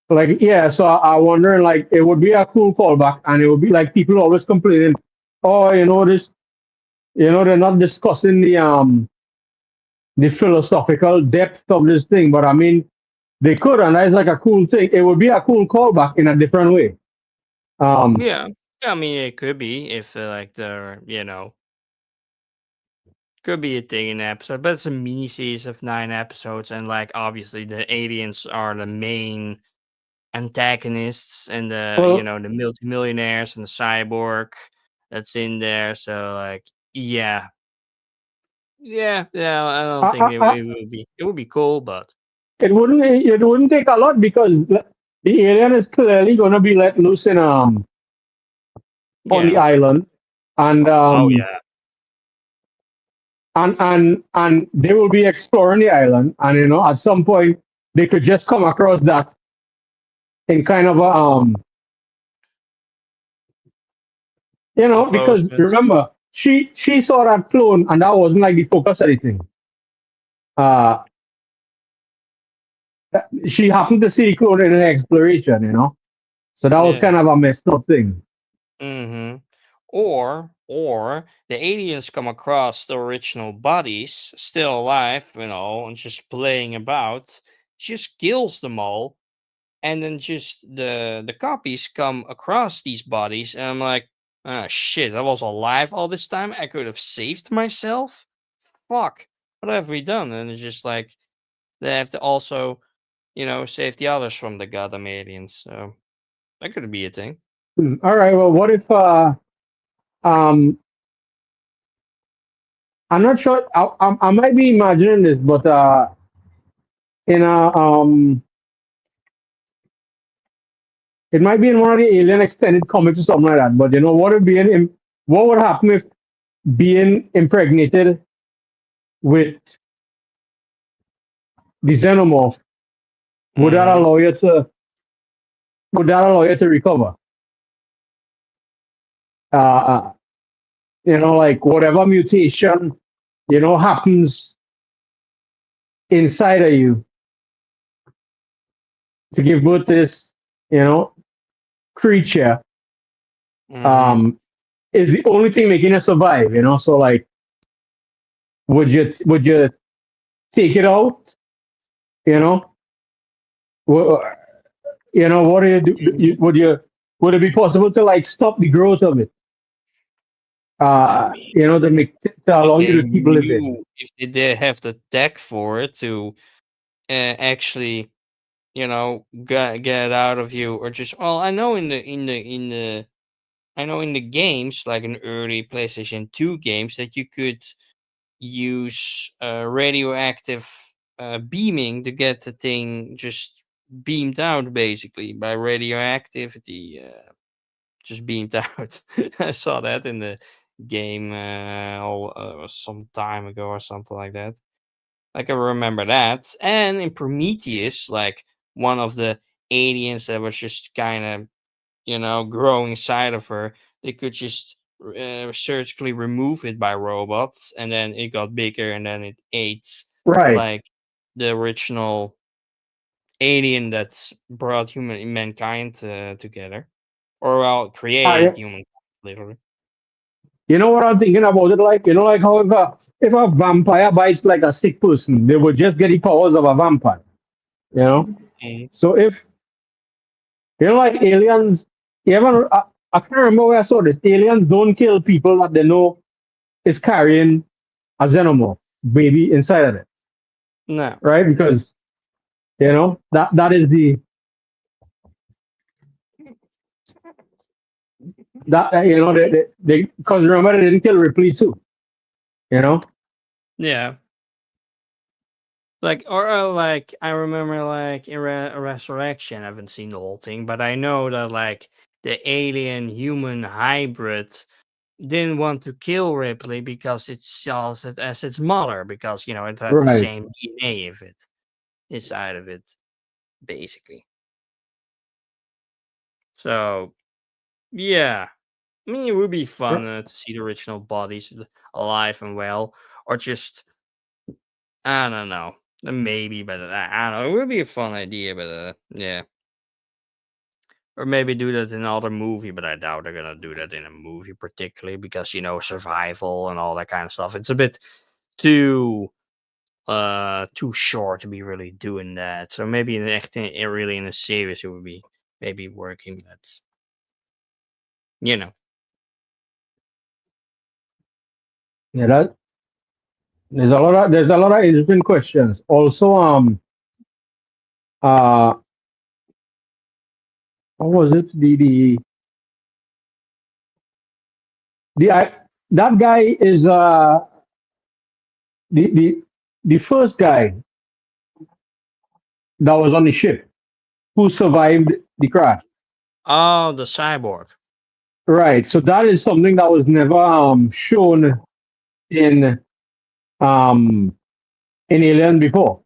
like yeah. So I wondering like it would be a cool callback, and it would be like people always complaining, oh, you know this. they're not discussing the philosophical depth of this thing, but I mean, they could, and that's like a cool thing. It would be a cool callback in a different way. Um, Yeah. Yeah, I mean, it could be if like the could be a thing in the episode, but it's a mini series of 9 episodes, and like obviously the aliens are the main antagonists, and the well, the multimillionaires and the cyborg that's in there. So like, yeah, yeah. I don't I, think I, I, it would be cool, but it wouldn't take a lot because the alien is clearly going to be let loose in on the yeah. island, and Oh yeah. they will be exploring the island, and at some point they could just come across that in kind of a because Enclosement. remember she saw that clone and that wasn't like the focus of the thing. Uh, she happened to see the clone in an exploration, so that was Yeah. kind of a messed up thing. Mm-hmm. Or the aliens come across the original bodies still alive, and just playing about, just kills them all, and then just the copies come across these bodies, and I'm like, ah, shit, I was alive all this time. I could have saved myself. Fuck, what have we done? And it's just like they have to also, save the others from the goddamn aliens. So that could be a thing. All right. Well, what if um I'm not sure. I might be imagining this, but in a it might be in one of the Alien extended comics or something like that. But what would happen if being impregnated with the xenomorph would that Mm-hmm. allow you to recover? Uh, like whatever mutation happens inside of you to give birth to this you know creature Mm-hmm. um, is the only thing making you survive. So like, would you take it out? You know, Wha- what do you do? Would it be possible to like stop the growth of it? I mean, To if allow you they to keep living. knew, if they have the tech for it to actually, get out of you, or just, well, I know I know in the games, like in early PlayStation 2 games, that you could use radioactive beaming to get the thing just beamed out, basically by radioactivity. Just beamed out. I saw that in the game some time ago or something like that. I can remember that. And in Prometheus, like one of the aliens that was just kind of, growing inside of her, they could just surgically remove it by robots, and then it got bigger, and then it ate Right. like the original alien that brought mankind together, or well, created I, humankind, literally. what I'm thinking about it like, like how if a vampire bites like a sick person, they would just get the powers of a vampire. You know. Mm. So if like aliens, even I can't remember where I saw this. Aliens don't kill people that they know is carrying a xenomorph baby inside of it, No. right? Because that is the that they because remember they didn't kill Ripley too, you know. Yeah. Like, or like, I remember, like in Resurrection, I haven't seen the whole thing, but I know that like the alien human hybrid didn't want to kill Ripley because it sells it as its mother, because it had the Right. same DNA of it inside of it, basically. So yeah, I mean, it would be fun to see the original bodies alive and well, or just, I don't know, maybe, but I don't know. It would be a fun idea, but yeah. Or maybe do that in another movie, but I doubt they're gonna do that in a movie particularly because survival and all that kind of stuff. It's a bit too too short to be really doing that. So maybe in acting really in a series it would be maybe working. That's you know. Yeah, that there's a lot of interesting questions. Also, uh, what was it? The I, that guy is the the the first guy that was on the ship who survived the crash. Oh, the cyborg. Right. So that is something that was never shown in um in Alien before.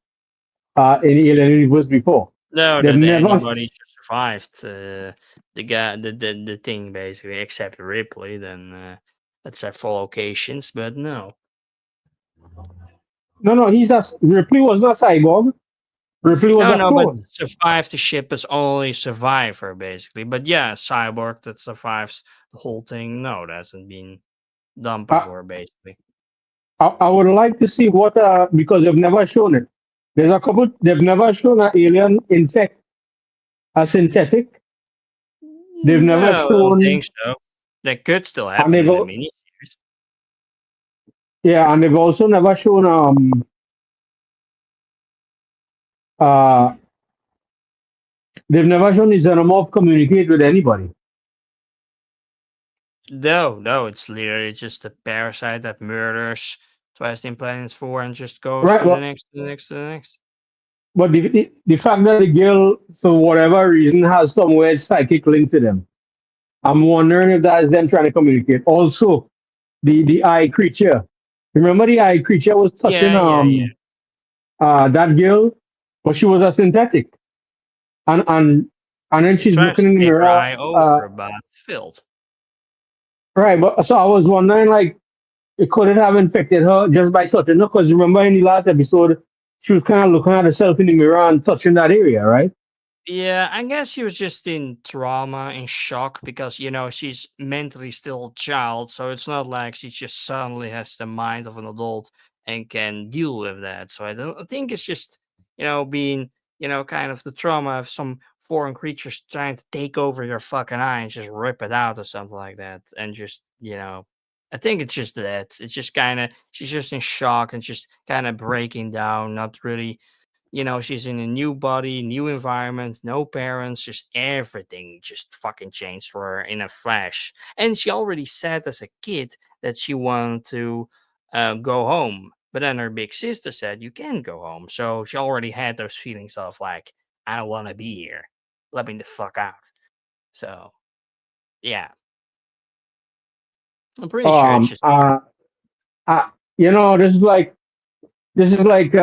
In Alien universe before. No, They've that never anybody just survived the guy, the thing basically, except Ripley. Then let's say for locations, but no, no, he's a Ripley was not cyborg. Ripley was a no, but clone. survive the ship is only survivor basically. But yeah, cyborg that survives the whole thing. No, that hasn't been done I, before basically. I would like to see what because they've never shown it. There's a couple they've never shown an alien infect a synthetic. They've never No, I don't shown think so. That could still and happen they've in the mini. yeah, and they've also never shown uh they've never shown the xenomorph communicate with anybody. No, no, it's literally just a parasite that murders twice in Planet 4 and just goes Right, to the well next, to the next, to the next. but the fact that the girl for whatever reason has some weird psychic link to them. I'm wondering if that is them trying to communicate. Also, the eye creature. Remember the eye creature was touching Yeah, yeah, yeah. that girl, but she was a synthetic. And and then It she's tries looking to in the take her mirror. eye over, but filled. Right, but so I was wondering like it couldn't have infected her just by touching her, because remember in the last episode she was kind of looking at herself in the mirror and touching that area, right? Yeah, I guess she was just in trauma, in shock, because she's mentally still a child, so it's not like she just suddenly has the mind of an adult and can deal with that. So I think it's just being kind of the trauma of some foreign creatures trying to take over your fucking eye and just rip it out or something like that, and just I think it's just that it's just kind of she's just in shock and just kind of breaking down, not really she's in a new body, new environment, no parents, just everything just fucking changed for her in a flash. And she already said as a kid that she wanted to go home. But then her big sister said, "You can go home." So she already had those feelings of like, "I don't want to be here. Let me the fuck out." So, yeah, I'm pretty sure it's Um, just her. uh, this is like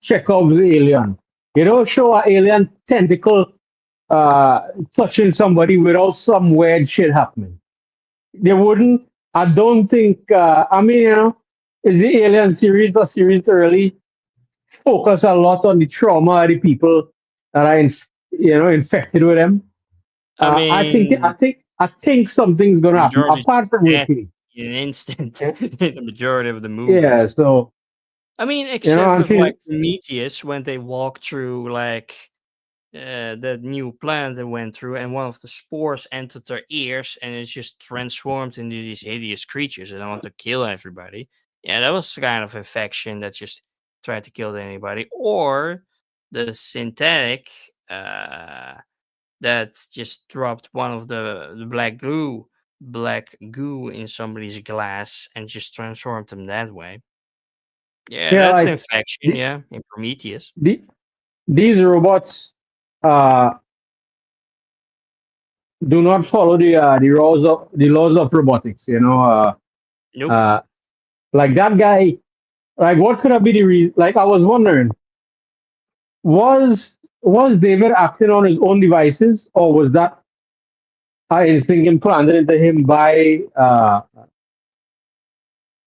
Chekhov's alien. You don't show an alien tentacle touching somebody without some weird shit happening. They wouldn't. I don't think. I mean, is the Alien series a series early focus a lot on the trauma of the people that are infected with them. I mean, I think something's the gonna happen majority is apart from dead Ripley. in an instant Yeah, in the majority of the yeah, movies. so I mean, except and with like she's Prometheus when they walk through like that new planet they went through, and one of the spores entered their ears, and it just transformed into these hideous creatures and want to kill everybody. Yeah, that was the kind of infection that just tried to kill anybody, or the synthetic that just dropped one of the black goo in somebody's glass and just transformed them that way. Yeah, yeah, that's like infection, the, yeah, in Prometheus. the, these robots uh, do not follow the laws of robotics. Nope. Uh, like that guy. Like, what could have been the reason? Like, I was wondering, was David acting on his own devices, or was that instinct implanted into him by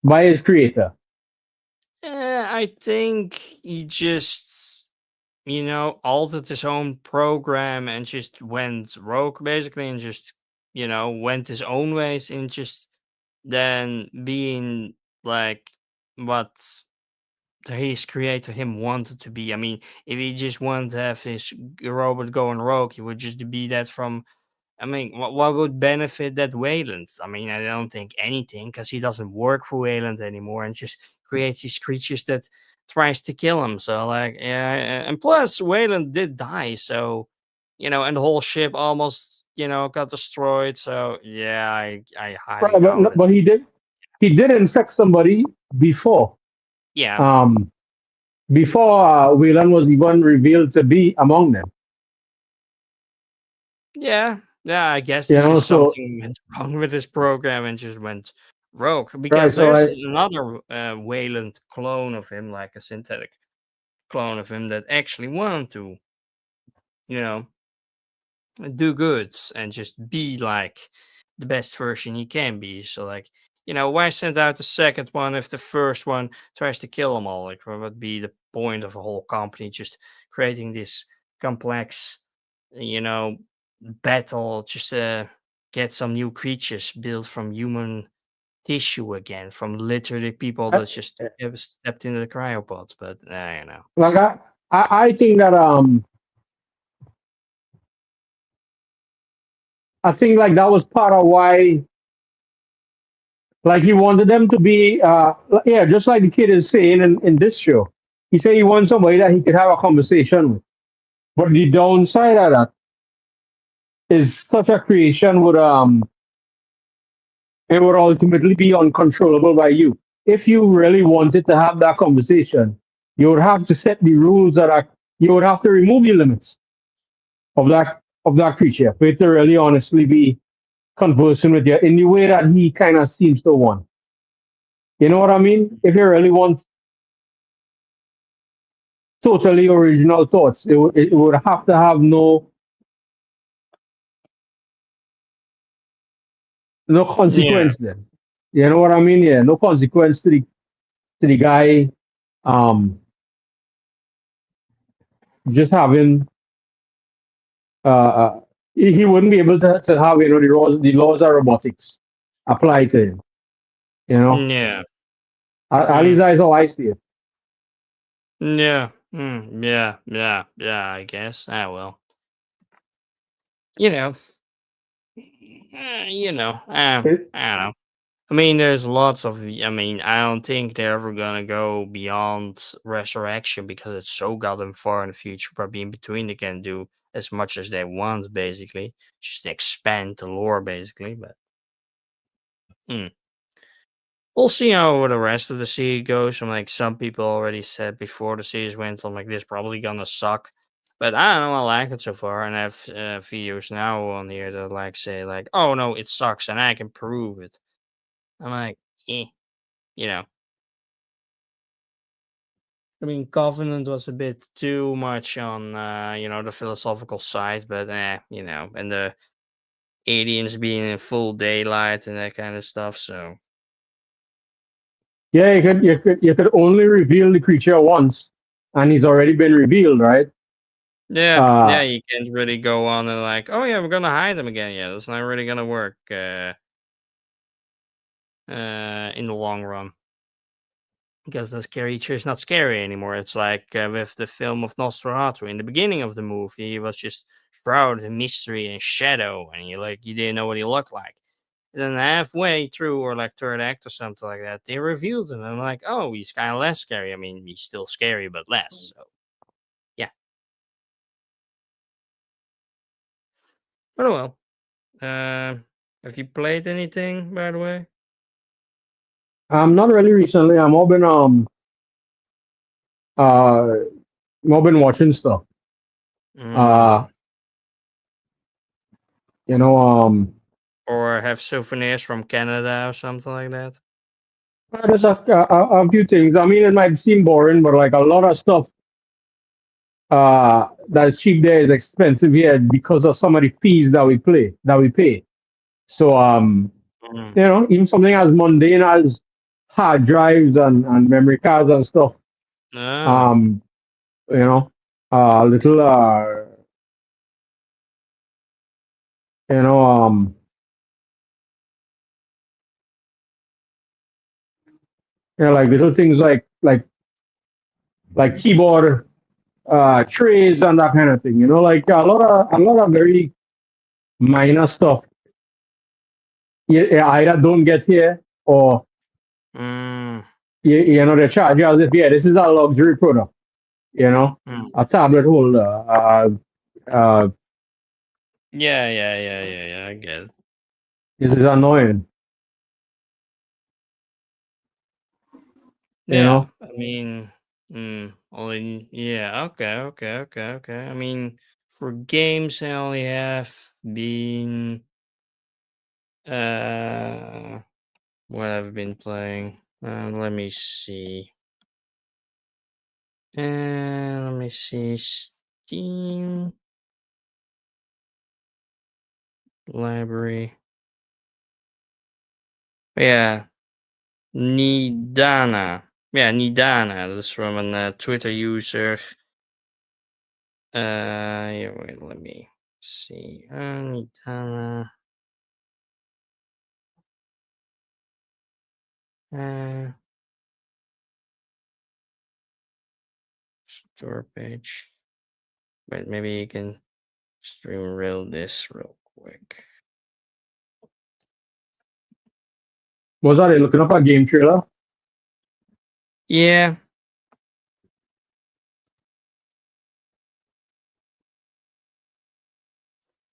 his creator? I think he just altered his own program and just went rogue basically and just, went his own ways and just then being like what his creator him wanted to be. I mean, if he just wanted to have his robot going rogue, he would just be that from. I mean, what would benefit that Wayland? I mean, I don't think anything because he doesn't work for Wayland anymore and just creates these creatures that tries to kill him. So like, yeah, and plus Wayland did die, so and the whole ship almost got destroyed. So yeah, I highly Right, doubt it. but he did infect somebody before. Yeah, Um, before Wayland was even revealed to be among them. yeah. I guess You it's know, just so something went wrong with this program and just went rogue right, because so there's I another Wayland clone of him, like a synthetic clone of him that actually wanted to, you know, do goods and just be like the best version he can be. So like, why send out the second one if the first one tries to kill them all? Like, what would be the point of a whole company just creating this complex, you know, battle just to get some new creatures built from human tissue again, from literally people I- that just have stepped into the cryopods? But like I think that I think like that was part of why like he wanted them to be yeah, just like the kid is saying in this show. He said he wants somebody that he could have a conversation with. But the downside of that is such a creation would it would ultimately be uncontrollable by you. If you really wanted to have that conversation, you would have to set the rules that are you would have to remove the limits of that creature for it to really honestly be conversing with you in the way that he kind of seems to want. You know what I mean? If you really want totally original thoughts, it would have to have no yeah, consequence then. You know what I mean? Yeah, no consequence to the guy um just having he wouldn't be able to have the laws of robotics apply to him. You know, yeah, at least mm, that's how I see it. yeah, yeah. I guess I will. You know, It- I don't know. I mean, there's lots of. I mean, I don't think they're ever gonna go beyond resurrection because it's so goddamn far in the future. Probably in between, they can do as much as they want, basically, just expand the lore, basically. But mm, we'll see how the rest of the series goes. I'm like some people already said before the series went on, like this probably gonna suck. But I don't know. I like it so far, and I have videos now on here that like say like, "Oh no, it sucks," and I can prove it. I'm like, eh, you know. I mean, Covenant was a bit too much on, the philosophical side, but and the aliens being in full daylight and that kind of stuff. So yeah, you could only reveal the creature once, and he's already been revealed, right? yeah, Uh, you can't really go on and like, oh yeah, we're gonna hide them again. Yeah, that's not really gonna work in the long run because the creature is not scary anymore. It's like with the film of Nosferatu. In the beginning of the movie, he was just shrouded in mystery and shadow, and you didn't know what he looked like. And then halfway through, or like third act or something like that, they revealed him. I'm like, oh, he's kind of less scary. I mean, he's still scary, but less. So yeah. But oh well. Have you played anything, by the way? I'm not really recently. Uh more been watching stuff. Uh, Mm. you know, Or have souvenirs from Canada or something like that? there's a few things. I mean, it might seem boring, but like a lot of stuff that's cheap there is expensive here because of some of the fees that we pay. So Mm. even something as mundane as hard drives and memory cards and stuff. Oh. Um, you know. little you know like little things like keyboard trays and that kind of thing. Like a lot of very minor stuff. You either don't get here or Mm, they charge you as if yeah, this is a luxury product. mm. A tablet holder. Uh, Yeah, yeah, yeah, yeah, yeah. I get it. this is annoying. You Yeah, know. I mean, only yeah. Okay, okay, okay, okay. I mean, for games, I only have been uh, what I've been playing. Let me see. Let me see. Steam library. Yeah, Nidana. Yeah, Nidana. That's from a Twitter user. Yeah, wait, let me see. Nidana. Uh, store page. Wait, maybe you can stream reel this real quick. Was that it? Looking up a game trailer? Yeah,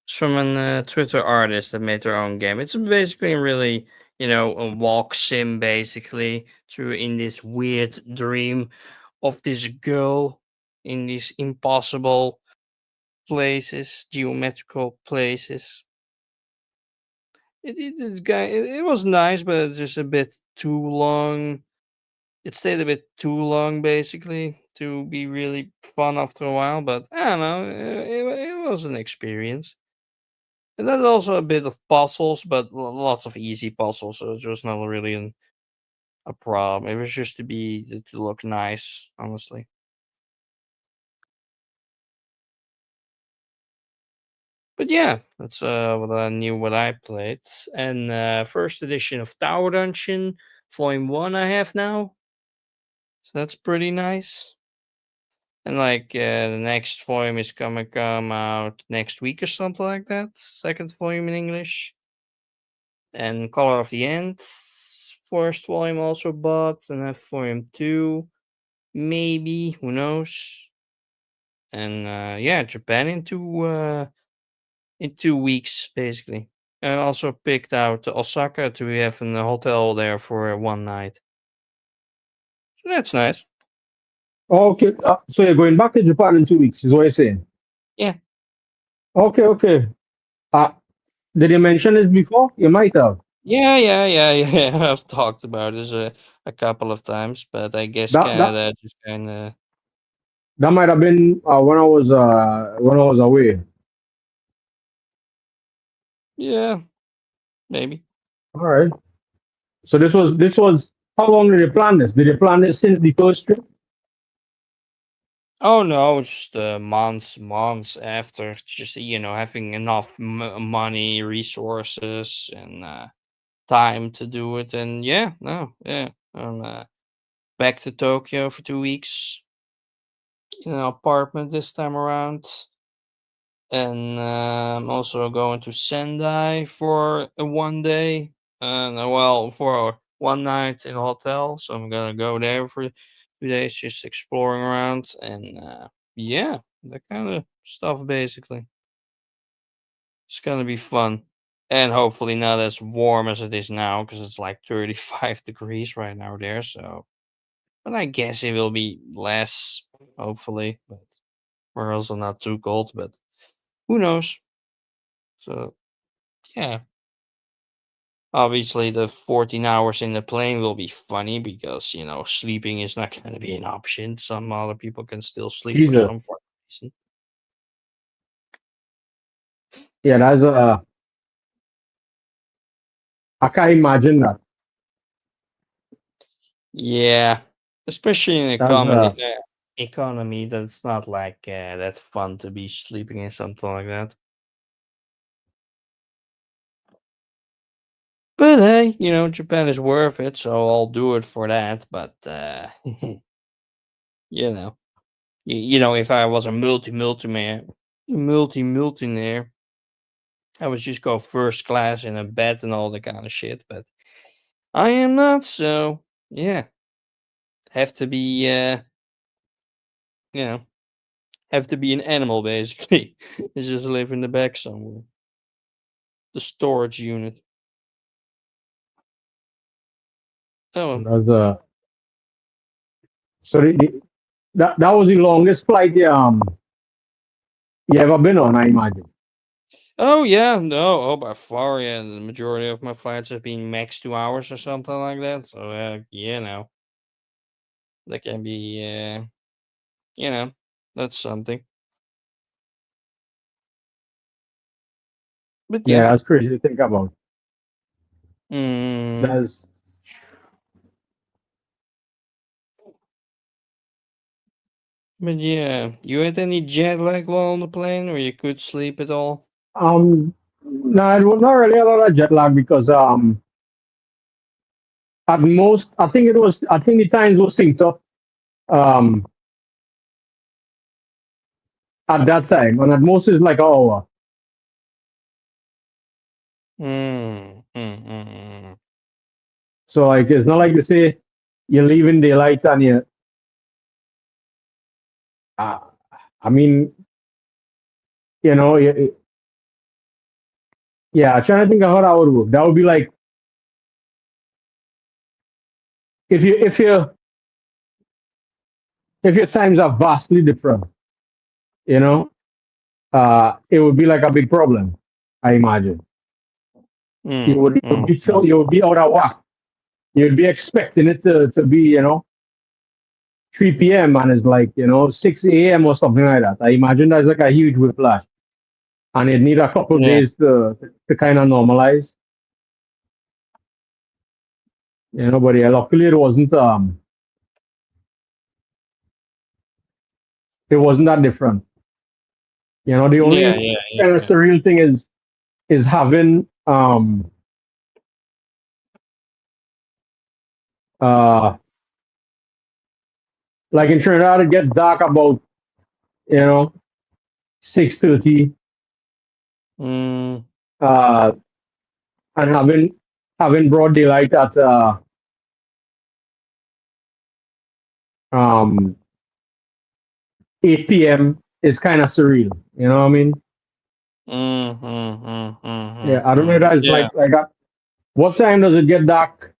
it's from a Twitter artist that made their own game. It's basically really, a walk sim basically through in this weird dream of this girl in these impossible places, geometrical places. It was nice, but it's just a bit too long. It stayed a bit too long, basically, to be really fun after a while. But I don't know, it was an experience. And there's also a bit of puzzles, but lots of easy puzzles, so it's just not really a problem. It was just to look nice, honestly. But yeah, that's what I played. And first edition of Tower Dungeon, Volume 1 I have now. So that's pretty nice. And like the next volume is gonna come out next week or something like that. Second volume in English. And Color of the End, first volume also bought, and then volume 2, maybe, who knows. And yeah, Japan in 2 weeks basically. And also picked out Osaka to have in the hotel there for 1 night. So that's nice. Oh, okay. So you're going back to Japan in 2 weeks, is what you're saying? Yeah. Okay, okay. Uh, did you mention this before? You might have. Yeah, yeah, yeah, yeah. I've talked about this a couple of times, but I guess That that Canada just kind of that might have been when I was away. yeah, maybe. All right. So this was how long did you plan this? Did you plan this since the first trip? Oh no, just months after, just having enough money, resources, and time to do it. And yeah, no, yeah, I'm back to Tokyo for 2 weeks in an apartment this time around. And I'm also going to Sendai for a 1 day, and well, for 1 night in a hotel. So I'm gonna go there for 2 days, just exploring around, and yeah, that kind of stuff. Basically, it's gonna be fun, and hopefully not as warm as it is now, because it's like 35 degrees right now there. So, but I guess it will be less, hopefully. But we're also not too cold, but who knows? So yeah. Obviously, the 14 hours in the plane will be funny because, sleeping is not going to be an option. Some other people can still sleep for Jesus. some fucking reason. Yeah, I can't imagine that. Yeah, especially in a That's comedy. Yeah. economy, that's not like that fun to be sleeping in something like that. But hey, Japan is worth it, so I'll do it for that. But you know, if I was a multi-millionaire, I would just go first class in a bed and all that kind of shit. But I am not, so yeah, have to be, you know, have to be an animal basically. It's just live in the back somewhere, the storage unit. Oh, well. That's so that was the longest flight you ever been on, I imagine. Oh yeah, no, oh by far, yeah. The majority of my flights have been max 2 hours or something like that. So yeah, no, that can be, you know, that's something. But yeah, Yeah, that's crazy to think about. mm, That's but yeah, you had any jet lag while on the plane, or you could sleep at all? no, it was not really a lot of jet lag because at most I think the times was synced up um at that time, and at most it's like an hour. Mm. So like it's not like they say you're leaving daylight and uh, I mean, you know, yeah, I'm trying to think of how that would work. That would be like if if your times are vastly different, you know, it would be like a big problem. I imagine Mm. you would be out of whack. You'd be expecting it to be 3 p.m. and it's like 6 a.m. or something like that. I imagine that's like a huge whiplash, and it need a couple of Yeah, days to kind of normalize. But yeah, luckily it wasn't that different. The yeah, only yeah, kind of yeah. surreal thing is having uh like in Trinidad it gets dark about you know 6:30 Mm, uh and having broad daylight at um 8 p.m. is kind of surreal. You know what I mean? Yeah, I don't know if that's yeah. like what time does it get dark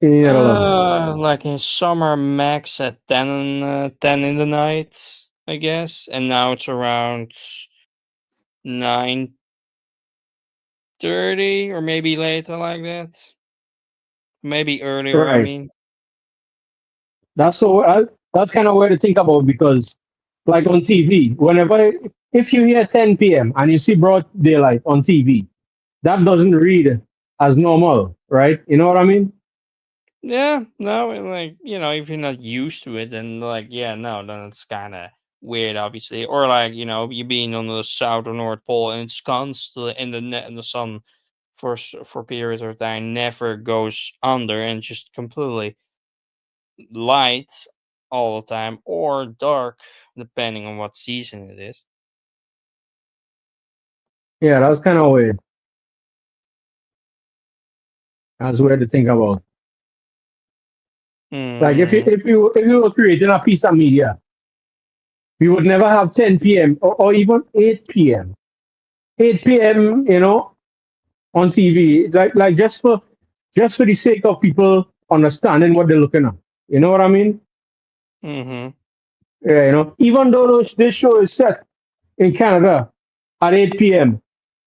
in the Netherlands? Like in summer, max at 10 in the night, I guess, and now it's around 9:30 or maybe later like that. Maybe earlier, I Right. mean. That's that's kind of weird to think about because, like on TV, if you hear 10 p.m. and you see broad daylight on TV, that doesn't read as normal, right? You know what I mean? Yeah, no, like, if you're not used to it, then like, yeah, no, then it's kind of weird, obviously. Or like, you being on the south or north pole and it's constantly in the net in the sun for periods of time never goes under and just completely light all the time or dark, depending on what season it is. Yeah, that's kind of weird. That's weird to think about. Like Mm, if you were creating a piece of media, we would never have 10 p.m. Or even 8 p.m. 8 p.m. On TV, like just for the sake of people understanding what they're looking at. You know what I mean? mm-hmm. Yeah, even though this show is set in Canada at 8 p.m.,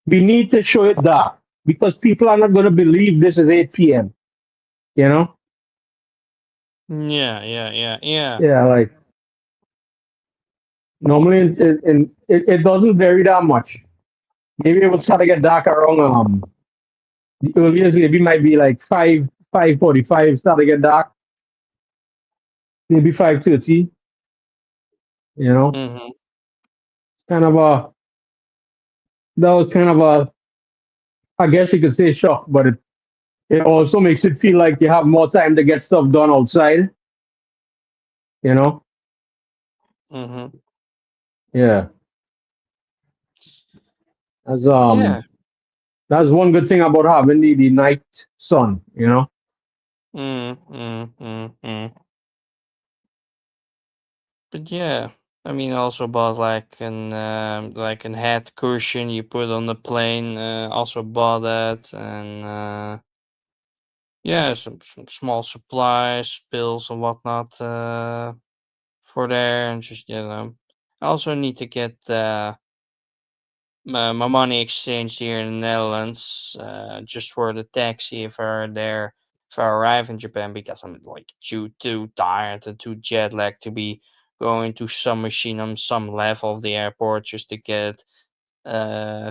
we need to show it dark because people are not going to believe this is 8 p.m. You know? Yeah. Yeah, like normally it doesn't vary that much. Maybe it will start to get dark around the earliest maybe might be like 5:45 start to get dark, maybe 5:30. You know, Mhm. kind of a that was kind of a, I guess you could say, shock, but it also makes it feel like you have more time to get stuff done outside. You know, Mhm. yeah. That's Yeah. that's one good thing about having the night sun. You know. Mm, mm, mm, mm. But yeah, I mean, also bought like an head cushion you put on the plane. Also bought that, and yeah, some small supplies, pills and whatnot for there, and just I also need to get my money exchanged here in the Netherlands, just for the taxi if I there if I arrive in Japan because I'm like too tired and too jet lagged to be going to some machine on some level of the airport just to get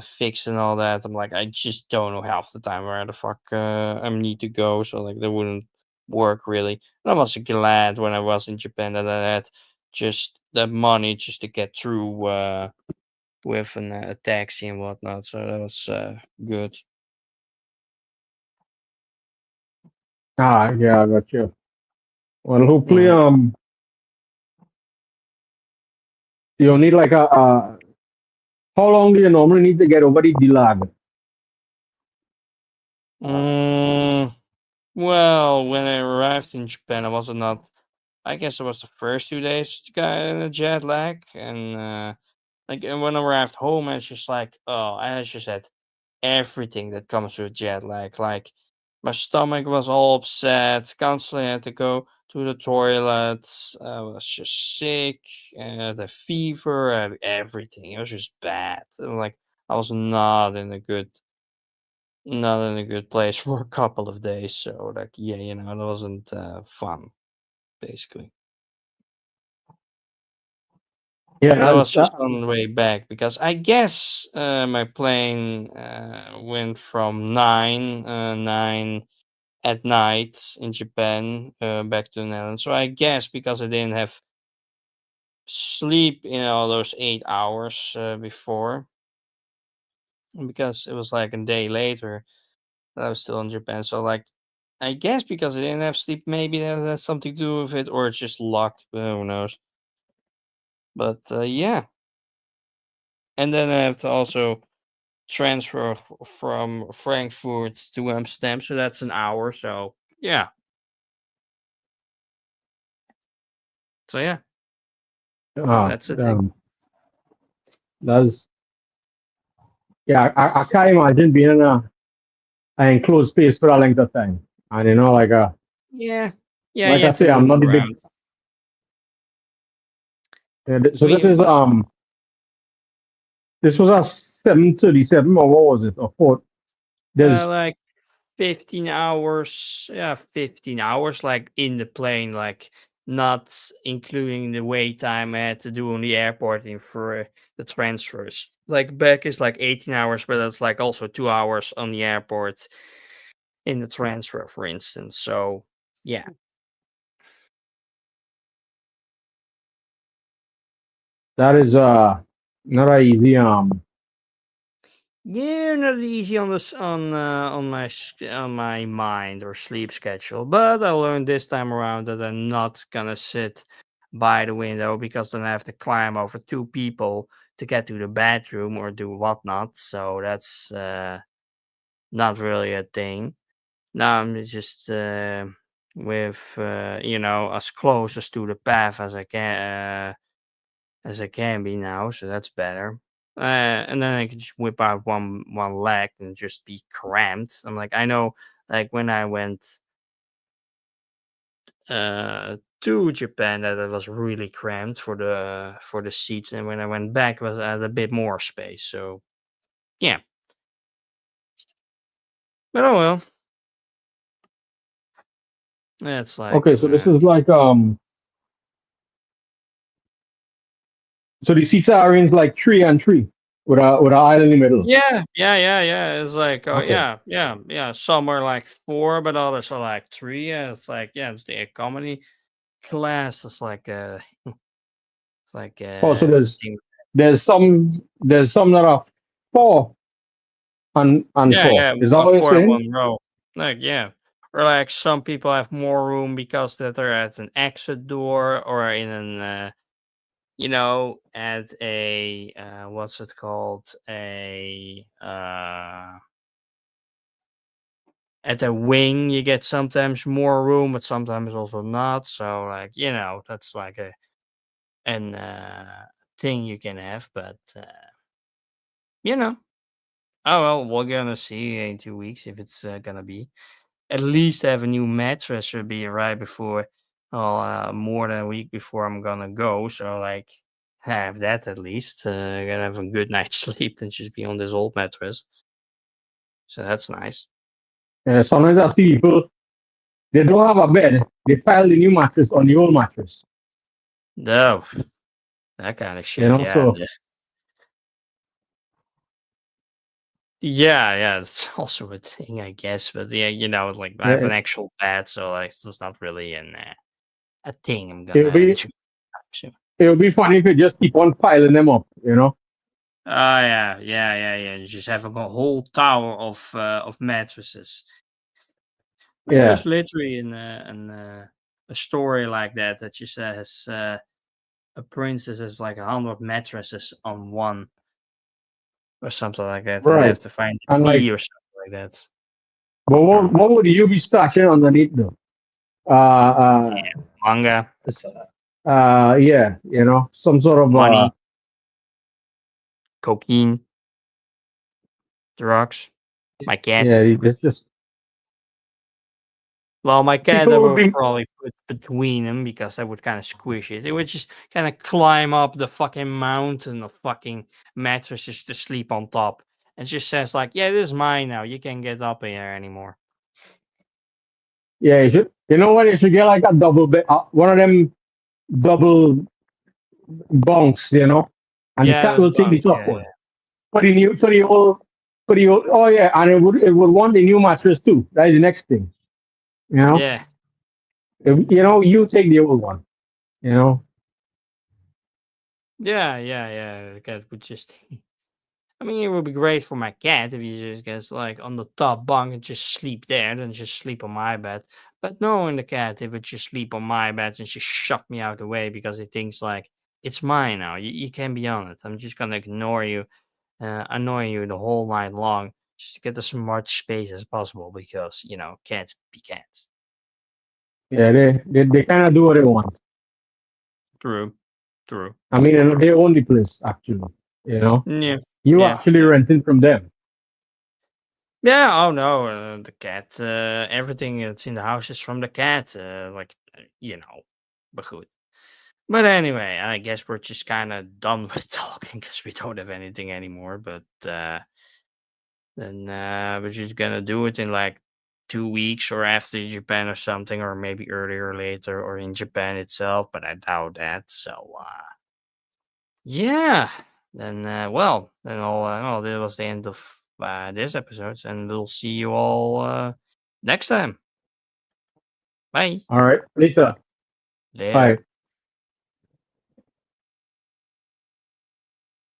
fixed and all that. I'm like I just don't know half the time where the fuck I need to go, so like that wouldn't work really. And I was glad when I was in Japan that I had just that money just to get through with a taxi and whatnot. So that was good. Ah, yeah, I got you. Well, hopefully, Mm. you'll need like how long do you normally need to get over the lag? Mm, well, when I arrived in Japan, I was not. I guess it was the first 2 days got in a jet lag, and and when I arrived home, I was just like, oh, I just had everything that comes with jet lag. Like my stomach was all upset, constantly had to go to the toilet. I was just sick, the fever, everything. It was just bad. Like I was not in a good place for a couple of days. So like yeah, it wasn't fun basically. Yeah, But I that's was just on the way back because I guess my plane went from 9 at night in Japan back to the Netherlands. So I guess because I didn't have sleep in all those 8 hours before, and because it was like a day later that I was still in Japan. So like I guess because I didn't have sleep, maybe that has something to do with it, or it's just luck. Who knows? But yeah, and then I have to also transfer from Frankfurt to Amsterdam, so that's an hour. So yeah, so yeah, uh, that's a thing. um, that's yeah. I can't imagine being in an enclosed space for a length of time. And you know, Yeah, yeah, like you I have to say, I'm move not the big. around. I So mean, this was a 737, or what was it? Or four? There's like 15 hours. Yeah, 15 hours, like in the plane, like not including the wait time I had to do on the airport in for the transfers. Like back is like 18 hours, but that's like also 2 hours on the airport in the transfer, for instance. So yeah. that is not a easy Yeah, not easy on this on my mind or sleep schedule. But I learned this time around that I'm not gonna sit by the window because then I have to climb over two people to get to the bathroom or do whatnot. So that's not really a thing. Now I'm just with as close as to the path as I can be now, so that's better. And then I can just whip out one leg and just be cramped. I'm like, I know, like when I went to Japan, that it was really cramped for the seats, and when I went back, it was at a bit more space. So yeah, but oh well, it's like okay. So an this is so the seats are arranged like three and three with a aisle in the middle. yeah. It's like oh Okay. yeah. Some are like four, but others are like three. Yeah, it's like yeah, it's the economy class. It's like It's like Also, a thing. there's some that are four and Yeah, four. yeah, Is that what you're four in saying? one row. Like, yeah. Or like some people have more room because that they're at an exit door or in an at a what's it called? At a wing you get sometimes more room, but sometimes also not. So like, that's like an thing you can have, but you know. Oh well, we're gonna see in 2 weeks if it's gonna be. At least have a new mattress should be right before, well, more than a week before I'm gonna go. So like, have that at least. Gonna have a good night's sleep than just be on this old mattress. So that's nice. Sometimes I see people, they don't have a bed. They pile the new mattress on the old mattress. No, that kind of You shit. know, Yeah, so yeah. That's also a thing, I guess. But yeah, like I have yeah, an actual bed, so like it's not really a thing I'm it'll gonna be do soon. it'll be funny if you just keep on piling them up. You know. Oh yeah. You just have a whole tower of mattresses. But Yeah. there's literally a story like that that just says a princess has like 100 mattresses on one or something like that, and they Right. have to find the And like, key or something like that. but Uh, what would you be stashing underneath though? Uh, Manga, yeah, you know, some sort of money, cocaine, drugs. My cat. yeah, it's just Well, my cat I people would would be probably put between them because I would kind of squish it. It would just kind of climb up the fucking mountain of fucking mattresses to sleep on top. And just says like, "Yeah, this is mine now. You can't get up in here anymore." yeah, you should, you know what, you should get like a double bed, one of them double bunks, you know, and the Yeah, cat those will take the bunks. top Yeah, one. For the old, oh yeah, and it would want the new mattress too. That is the next thing, you know. yeah, You know, you take the old one, you know. yeah. The cat would just. I mean, it would be great for my cat if he just gets like on the top bunk and just sleep there, then just sleep on my bed. But knowing the cat, it would just sleep on my bed and just shut me out the way because it thinks like it's mine now. You can't be on it. I'm just gonna ignore you, annoy you the whole night long, just to get as much space as possible because cats be cats. Yeah, they kind of do what they want. True, true. I mean, and they own the place actually. You know, Yeah, you yeah, actually yeah. renting from them. Yeah, oh no, the cat, everything that's in the house is from the cat, but good. But anyway, I guess we're just kind of done with talking because we don't have anything anymore. But then we're just gonna do it in like 2 weeks or after Japan or something, or maybe earlier or later, or in Japan itself. But I doubt that. So yeah, then well, that was the end of this episode, and we'll see you all next time. Bye. All right, later. Later. Bye.